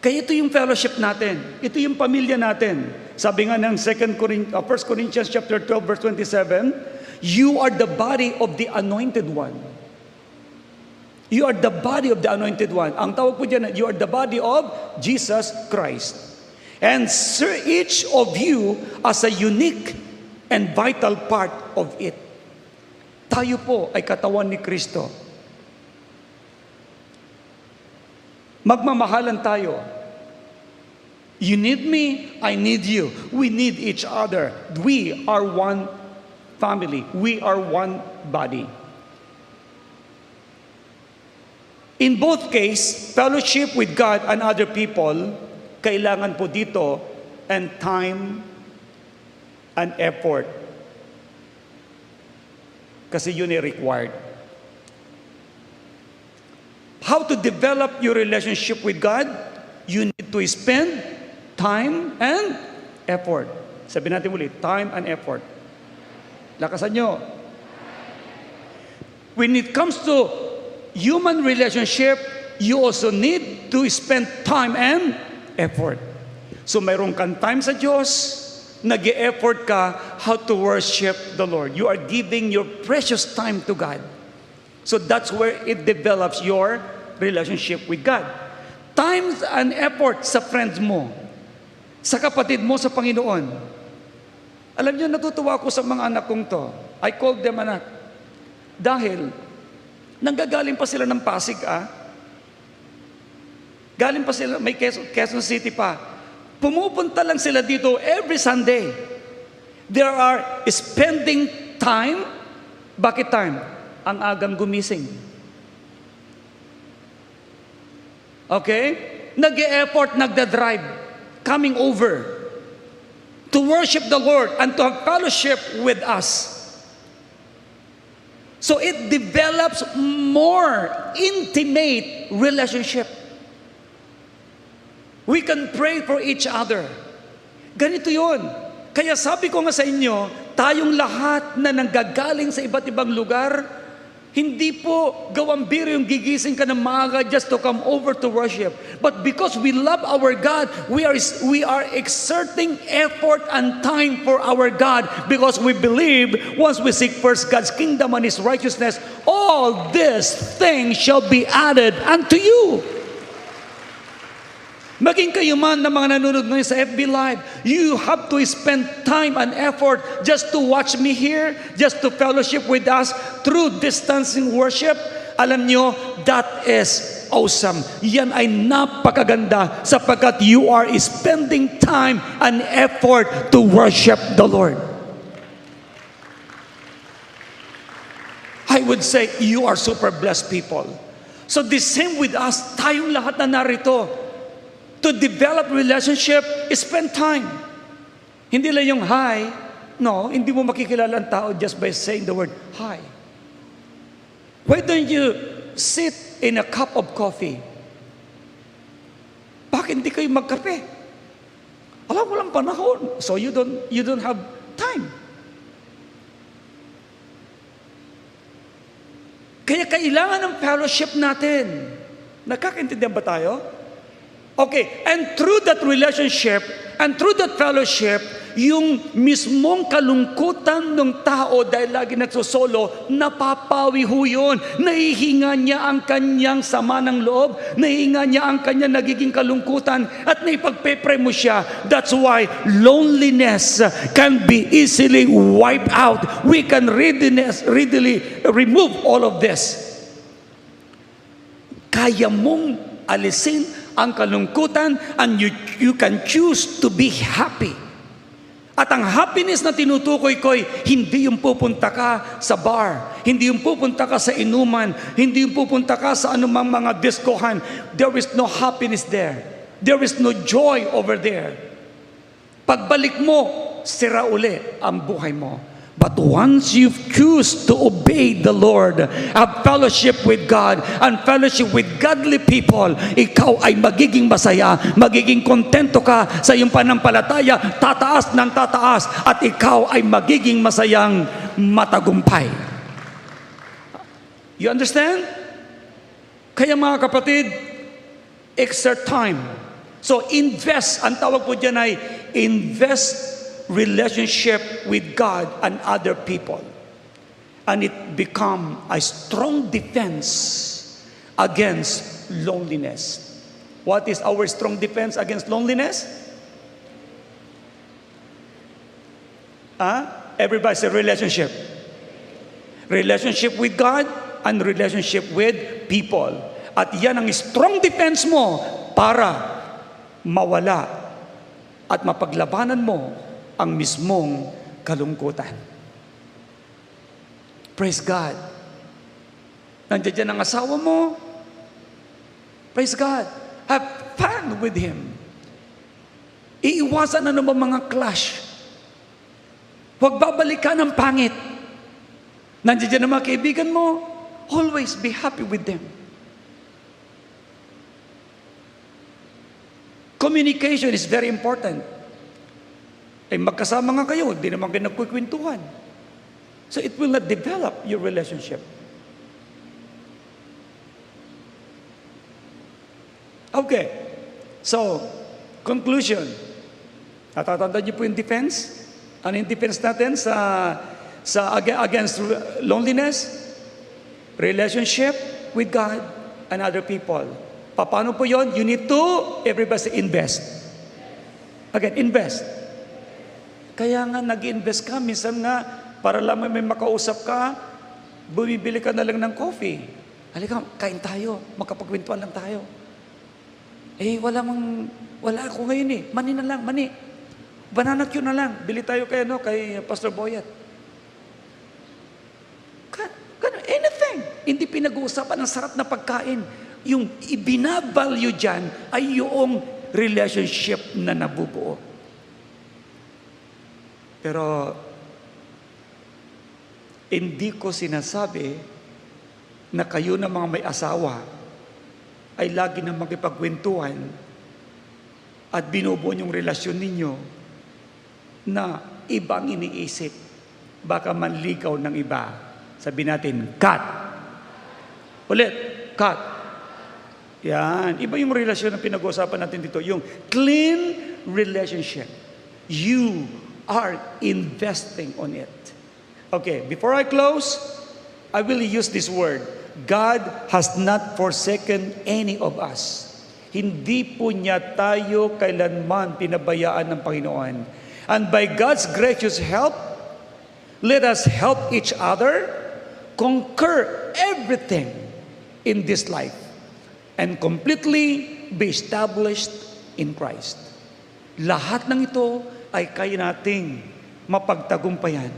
Kaya ito yung fellowship natin. Ito yung pamilya natin. Sabi nga ng 1 Corinthians chapter 12 verse 27, you are the body of the anointed one. You are the body of the anointed one. Ang tawag po dyan, you are the body of Jesus Christ. And each of you as a unique and vital part of it. Tayo po ay katawan ni Kristo. Magmamahalan tayo. You need me, I need you. We need each other. We are one family. We are one body. In both cases, fellowship with God and other people, kailangan po dito and time and effort. Kasi yun ay required. How to develop your relationship with God? You need to spend time and effort. Sabi natin ulit, time and effort. Lakasan nyo. When it comes to human relationship, you also need to spend time and effort. So mayroon kang time sa Diyos, nag-e-effort ka how to worship the Lord. You are giving your precious time to God. So that's where it develops your relationship with God. Time and effort sa friends mo, sa kapatid mo sa Panginoon. Alam niyo, natutuwa ko sa mga anak kong to. I call them anak. Dahil Nanggagaling pa sila ng Pasig, Galing pa sila, may Quezon City pa. Pumupunta lang sila dito every Sunday. They are spending time. Bakit time? Ang agang gumising. Okay? Nag-e-effort, nagda-drive, coming over to worship the Lord and to have fellowship with us. So it develops more intimate relationship. We can pray for each other. Ganito yon. Kaya sabi ko nga sa inyo, tayong lahat na nanggagaling sa iba't ibang lugar, hindi po gawang biro yung gigising ka ng maaga just to come over to worship. But because we love our God, we are exerting effort and time for our God because we believe once we seek first God's kingdom and His righteousness, all these things shall be added unto you. Maging kayo man na mga nanonood ngayon sa FB Live, you have to spend time and effort just to watch me here, just to fellowship with us through distancing worship. Alam nyo, that is awesome. Yan ay napakaganda sapagkat you are spending time and effort to worship the Lord. I would say you are super blessed people. So the same with us, tayong lahat na narito. To develop relationship, spend time. Hindi lang yung hi. No, hindi mo makikilala ang tao just by saying the word hi. Why don't you sit in a cup of coffee? Bakit hindi kayo magkape? Alam mo lang panahon. So you don't have time. Kaya kailangan ng fellowship natin. Nakakaintindihan ba tayo? Okay, and through that relationship, and through that fellowship, yung mismong kalungkutan ng tao dahil lagi nagsusolo, napapawi ho yun. Nahihinga niya ang kanyang sama ng loob, nahihinga niya ang kanyang nagiging kalungkutan, at naipagpepray mo siya. That's why loneliness can be easily wiped out. We can readily remove all of this. Kaya mong alisin ang kalungkutan, and you can choose to be happy. At ang happiness na tinutukoy ko'y hindi yung pupunta ka sa bar, hindi yung pupunta ka sa inuman, hindi yung pupunta ka sa anumang mga diskohan. There is no happiness there. There is no joy over there. Pagbalik mo, sira uli ang buhay mo. But once you choose to obey the Lord, have fellowship with God, and fellowship with godly people, ikaw ay magiging masaya, magiging kontento ka sa iyong panampalataya, tataas ng tataas, at ikaw ay magiging masayang matagumpay. You understand? Kaya mga kapatid, exert time. So invest, ang tawag po dyan ay invest relationship with God and other people, and it become a strong defense against loneliness. What is our strong defense against loneliness? Everybody say relationship. Relationship with God and relationship with people. At yan ang strong defense mo para mawala at mapaglabanan mo ang mismong kalungkutan. Praise God. Nandiyan dyan ang asawa mo. Praise God. Have fun with Him. Iiwasan na naman mga clash. Huwag babalikan ng pangit. Nandiyan dyan ang mga kaibigan mo. Always be happy with them. Communication is very important. Magkasama nga kayo, hindi naman kayo nagkukwentuhan. So it will not develop your relationship. Okay. So, conclusion. Natatandaan niyo po yung defense? Ano yung defense natin against loneliness? Relationship with God and other people. Paano po yon? You need to, everybody say, invest. Again, invest. Kaya nga nag-invest ka, minsan nga, para lang may makausap ka, bumibili ka na lang ng coffee. Halika, kain tayo, magkapagkwentuhan lang tayo. Wala ako ngayon mani na lang, mani. Banana Q na lang, bili tayo kay Pastor Boyet. Anything. Hindi pinag-uusapan ang sarap na pagkain. Yung ibinavalue dyan ay yung relationship na nabubuo. Pero, hindi ko sinasabi na kayo na mga may asawa ay lagi na makipagkwentuhan at binubuo yung relasyon ninyo na ibang iniisip. Baka manligaw ng iba. Sabi natin, cut. Ulit, cut. Yan. Iba yung relasyon na pinag-uusapan natin dito. Yung clean relationship. You are investing on it. Okay, before I close, I will use this word. God has not forsaken any of us. Hindi po niya tayo kailanman pinabayaan ng Panginoon. And by God's gracious help, let us help each other conquer everything in this life and completely be established in Christ. Lahat ng ito ay kaya nating mapagtagumpayan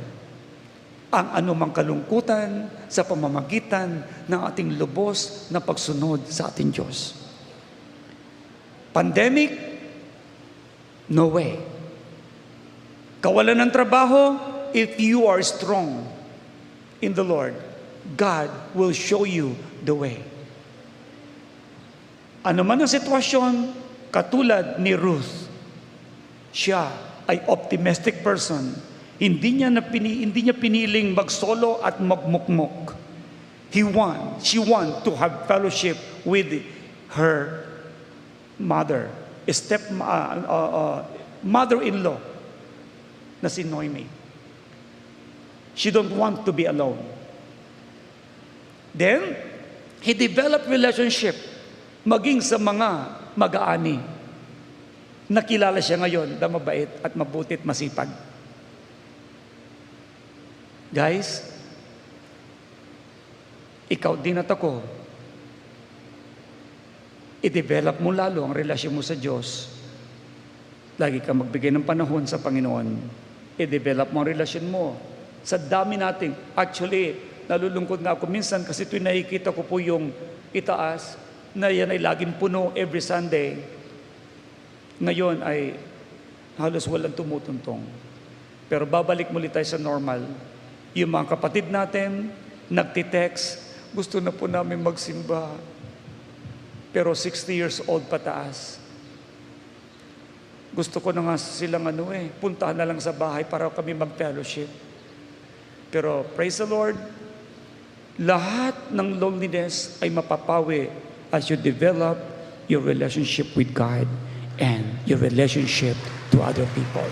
ang anumang kalungkutan sa pamamagitan ng ating lubos na pagsunod sa ating Diyos. Pandemic? No way. Kawalan ng trabaho? If you are strong in the Lord, God will show you the way. Ano man ang sitwasyon, katulad ni Ruth, siya ay optimistic person. Hindi niya piniling magsolo at magmukmok. She want to have fellowship with her mother, mother-in-law na si Noemi. She don't want to be alone. Then, he developed relationship maging sa mga mag-aani. Nakilala siya ngayon na mabait at mabuti at masipag. Guys, ikaw din at ako, i-develop mo lalo ang relasyon mo sa Diyos. Lagi ka magbigay ng panahon sa Panginoon. I-develop mo ang relasyon mo. Sa dami natin, actually, nalulungkot na ako minsan kasi tuwing nakikita ko po yung itaas, na yan ay laging puno every Sunday. Ngayon ay halos walang tumutuntong. Pero babalik muli tayo sa normal. Yung mga kapatid natin, nagtitext, gusto na po namin magsimba. Pero 60 years old pataas. Gusto ko na nga silang puntahan na lang sa bahay para kami mag-fellowship. Pero praise the Lord, lahat ng loneliness ay mapapawi as you develop your relationship with God and your relationship to other people.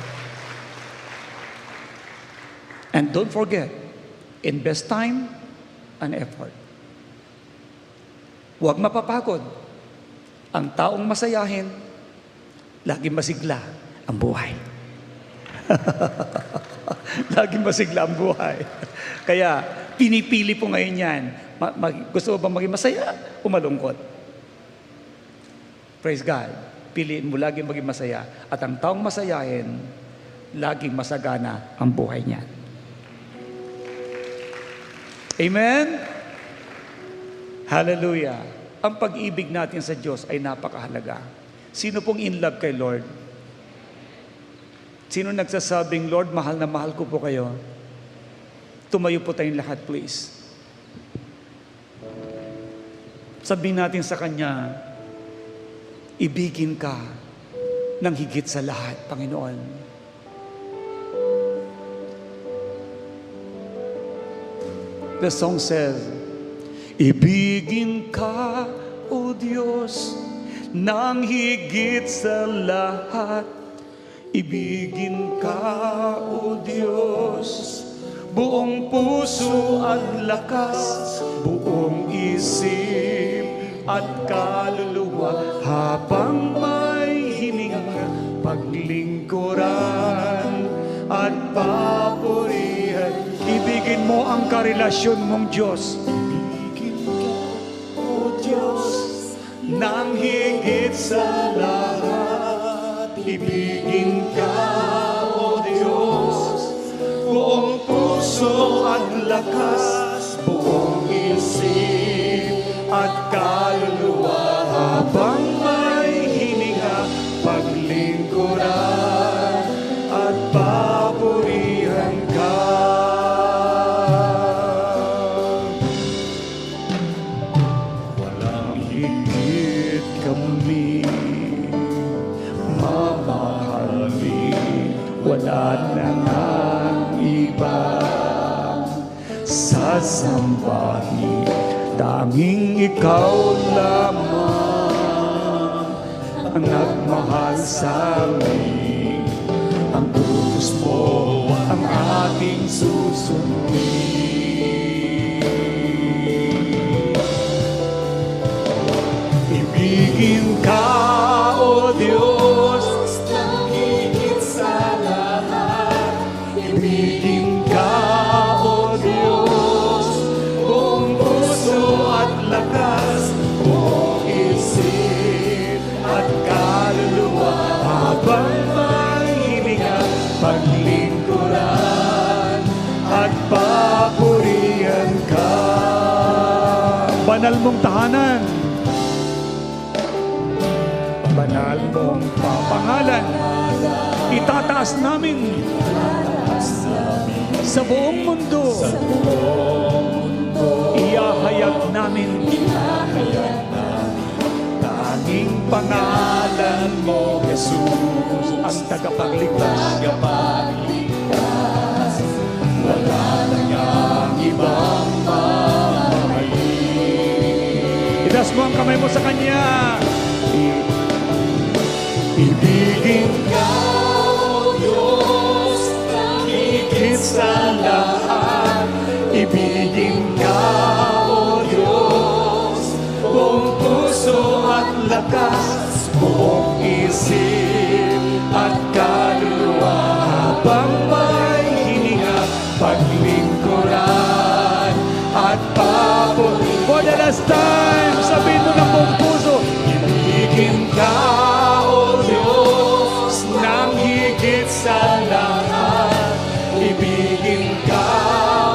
And don't forget, invest time and effort. Huwag mapapagod. Ang taong masayahin, laging masigla ang buhay. Laging masigla ang buhay. Kaya, pinipili po ngayon yan. Gusto mo ba maging masaya o malungkot? Praise God. Piliin mo laging maging masaya. At ang taong masayahin, laging masagana ang buhay niya. Amen? Hallelujah. Ang pag-ibig natin sa Diyos ay napakahalaga. Sino pong in love kay Lord? Sino nagsasabing, Lord, mahal na mahal ko po kayo? Tumayo po tayong lahat, please. Sabihin natin sa Kanya, ibigin ka ng higit sa lahat, Panginoon. The song says, ibigin ka, O Diyos, ng higit sa lahat. Ibigin ka, O Diyos, buong puso at lakas, buong isip at kaluluwa, habang may hininga, paglingkuran at papurihan. Ibigin mo ang karelasyon mong Diyos. nang higit sa lahat, ibigin ka, O Diyos, buong puso at lakas, buong isip at kaluluwa, habang may hininga, paglingkuran at papurihan ka. Walang higit kami mamahalin, wala na nang iba sasambahin, tanging ikaw lamang ang nagmahal sa amin. Ang tutos mo ang ating susundin. Ibigin ka, O Diyos, nang higit sa lahat. Ibigin ka, O Diyos, buong puso at lakas, buong isip at kaluluwa, habang may hininga, paglingkuran at papurihan ka. Banal mong tahanan, banal mong papangalan, itataas namin sa buong mundo. Ihahayag namin tanging pangalan mo, Jesus, ang tagapagligtas. Wala na niyang ibang mamahalin. Itaas mo ang kamay mo sa Kanya. Ibigin ka, O Diyos, higit sa lahat. Ibigin ka, O Diyos, buong puso at lakas, buong isip at kaluluwa, habang may hininga, paglingkuran at papuri. For the last time, sabihin mo ng buong puso, ibigin ka, O Diyos, nang higit sa lahat. Ibigin ka,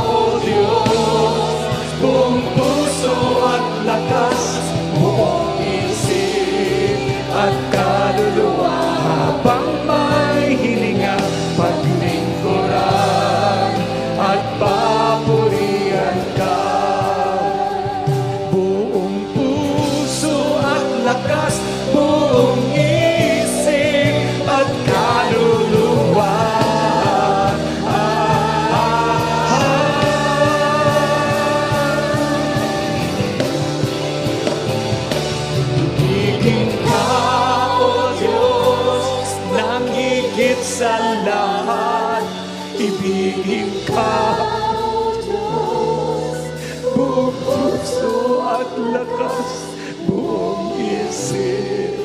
O Diyos, buong puso at lakas, buong isip at kaluluwa, habang may hininga, paglingkuran at papurihan ka. Buong puso at lakas, buong isip at kaluluwa. Ibigin ka, O Diyos, nang higit sa lahat. Ibigin ka, buong puso at lakas, buong isip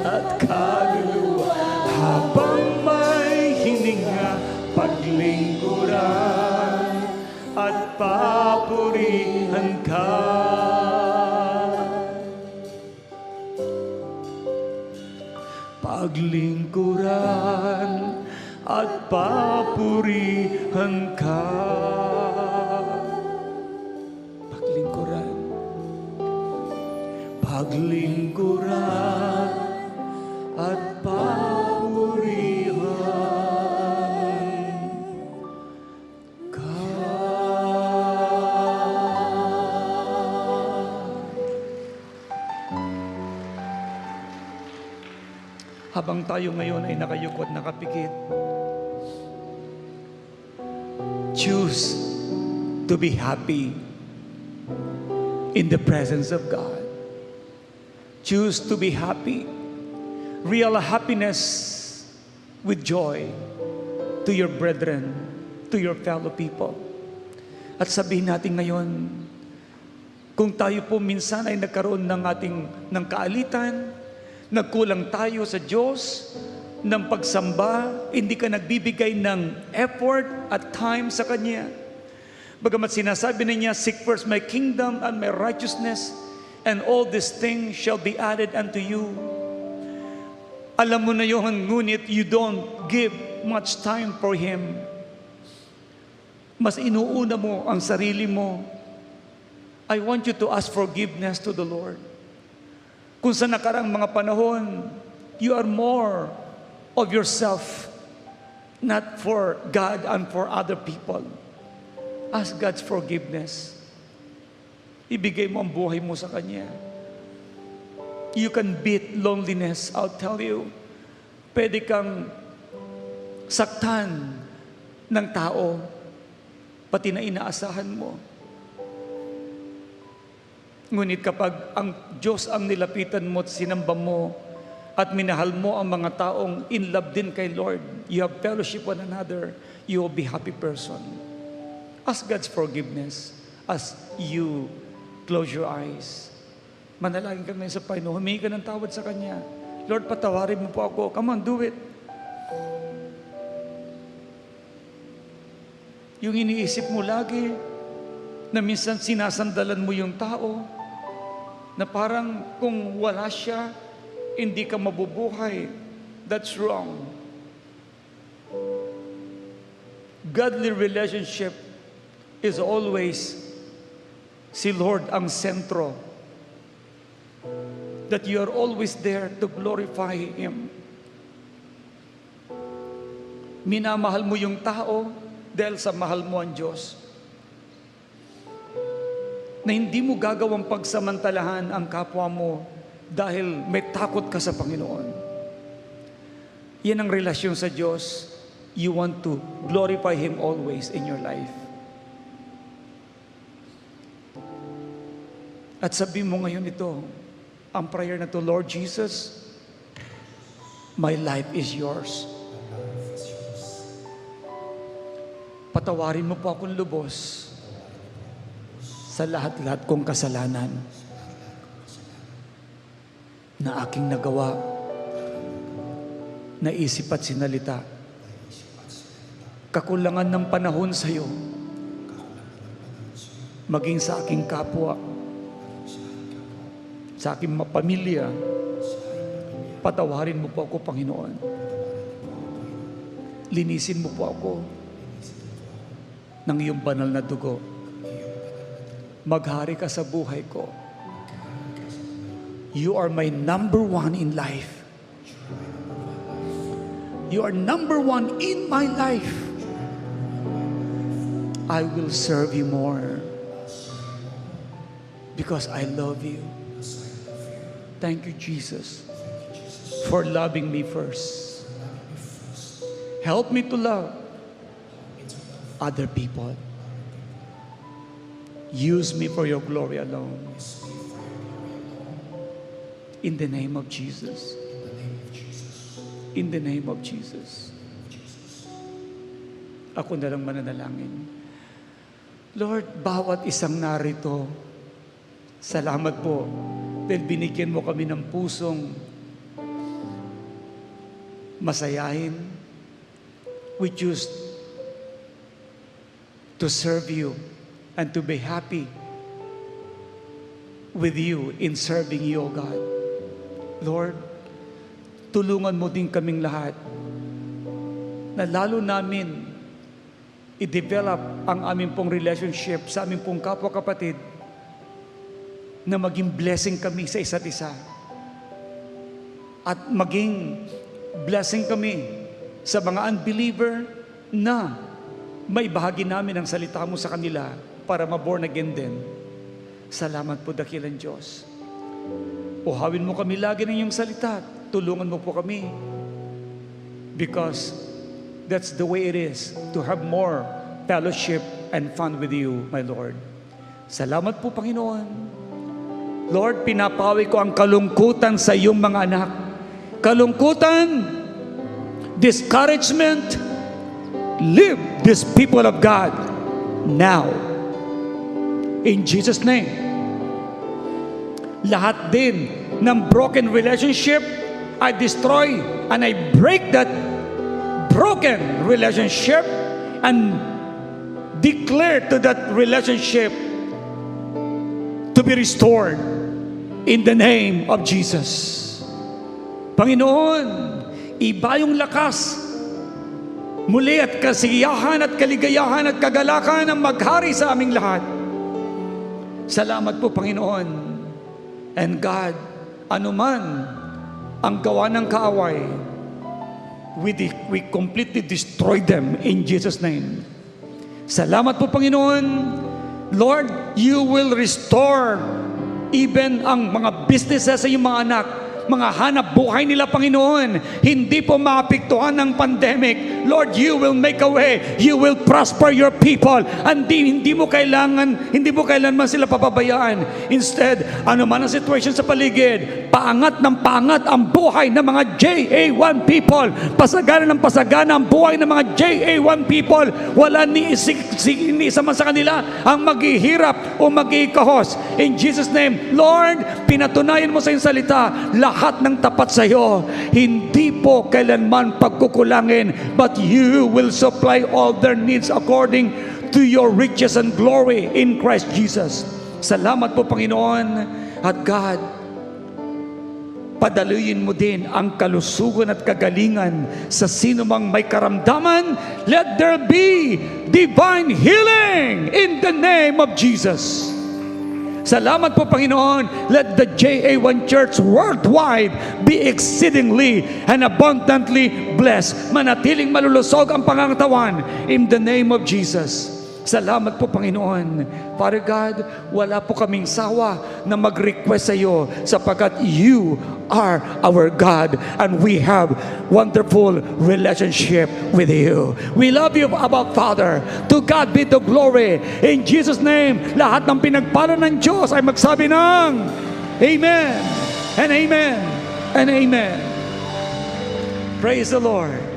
at kaluluwa, habang may hininga, paglingkuran at papurihan ka. Paglingkuran at papurihan ka. Paglingkuran, paglingkuran at papurihan ka. Habang tayo ngayon ay nakayuko at nakapikit, choose to be happy in the presence of God. Choose to be happy, real happiness with joy to your brethren, to your fellow people. At sabihin natin ngayon, kung tayo po minsan ay nagkaroon ng kaalitan, nagkulang tayo sa Diyos ng pagsamba, hindi ka nagbibigay ng effort at time sa Kanya. Bagamat sinasabi niya, seek first my kingdom and my righteousness, and all these things shall be added unto you. Alam mo na yun, ngunit you don't give much time for Him. Mas inuuna mo ang sarili mo. I want you to ask forgiveness to the Lord. Kung sa nakarang mga panahon, you are more of yourself, not for God and for other people. Ask God's forgiveness. Ibigay mo ang buhay mo sa Kanya. You can beat loneliness, I'll tell you. Pwede kang saktan ng tao, pati na inaasahan mo. Ngunit kapag ang Diyos ang nilapitan mo at sinamba mo, at minahal mo ang mga taong in love din kay Lord, you have fellowship one another, you will be happy person. Ask God's forgiveness as you close your eyes. Manalangin ka ngayon sa Panginoon, humingi ka ng tawad sa Kanya. Lord, patawarin mo po ako. Come on, do it. Yung iniisip mo lagi, na minsan sinasandalan mo yung tao, na parang kung wala siya, hindi ka mabubuhay. That's wrong. Godly relationship is always si Lord ang sentro. That you are always there to glorify Him. Minamahal mo yung tao dahil sa mahal mo ang Diyos. Na hindi mo gagawang pagsamantalahan ang kapwa mo dahil may takot ka sa Panginoon. Yan ang relasyon sa Diyos. You want to glorify Him always in your life. At sabi mo ngayon ito, ang prayer na to, Lord Jesus, my life is yours. Patawarin mo po akong lubos sa lahat-lahat kong kasalanan na aking nagawa, na isip at sinalita. Kakulangan ng panahon sa iyo, maging sa aking kapwa, sa aking pamilya. Patawarin mo po ako, Panginoon. Linisin mo po ako ng iyong banal na dugo. Maghari ka sa buhay ko. You are my number one in life. You are number one in my life. I will serve you more because I love you. Thank you, Jesus, for loving me first. Help me to love other people. Use me for your glory alone. In the name of Jesus. In the name of Jesus. Ako na lang mananalangin. Lord, bawat isang narito, salamat po dahil binigyan mo kami ng pusong masayahin. We choose to serve you and to be happy with you in serving you, O God. Lord, tulungan mo din kaming lahat na lalo namin i-develop ang aming pong relationship sa aming pong kapwa-kapatid, na maging blessing kami sa isa't isa. At maging blessing kami sa mga unbeliever na may bahagi namin ang salita mo sa kanila para ma-born again din. Salamat po, dakilang Diyos. Uhawin mo kami lagi ng iyong salita. Tulungan mo po kami. Because that's the way it is to have more fellowship and fun with you, my Lord. Salamat po, Panginoon. Lord, pinapawi ko ang kalungkutan sa iyong mga anak. Kalungkutan, discouragement, leave these people of God now. In Jesus' name. Lahat din ng broken relationship, I destroy and I break that broken relationship and declare to that relationship to be restored In the name of Jesus. Panginoon, iba yung lakas muli at kasiyahan at kaligayahan at kagalakan ang maghari sa aming lahat. Salamat po, Panginoon. And God, anuman ang gawa ng kaaway, we completely destroy them in Jesus' name. Salamat po, Panginoon. Lord, you will restore even ang mga businesses sa iyong mga anak, mga hanap buhay nila, Panginoon. Hindi po maapektuhan ng pandemic. Lord, you will make a way. You will prosper your people. Hindi mo kailanman sila papabayaan. Instead, ano man ang situation sa paligid, paangat ng paangat ang buhay ng mga JA1 people. Pasagana ng pasagana ang buhay ng mga JA1 people. Wala ni isa man sa kanila ang maghihirap o maghihikahos. In Jesus' name, Lord, pinatunayan mo sa iyong salita, lahat ng tapat sa iyo, hindi po kailanman pagkukulangin, but you will supply all their needs according to your riches and glory in Christ Jesus. Salamat po, Panginoon. At God, padaluyin mo din ang kalusugan at kagalingan sa sino mang may karamdaman. Let there be divine healing in the name of Jesus. Salamat po, Panginoon. Let the JA1 Church worldwide be exceedingly and abundantly blessed. Manatiling malulusog ang pangangatawan in the name of Jesus. Salamat po, Panginoon. Father God, wala po kaming sawa na mag-request sa iyo sapagkat you are our God and we have wonderful relationship with you. We love you, Abba Father. To God be the glory. In Jesus' name, lahat ng pinagpala ng Diyos ay magsabi ng Amen and Amen and Amen. Praise the Lord.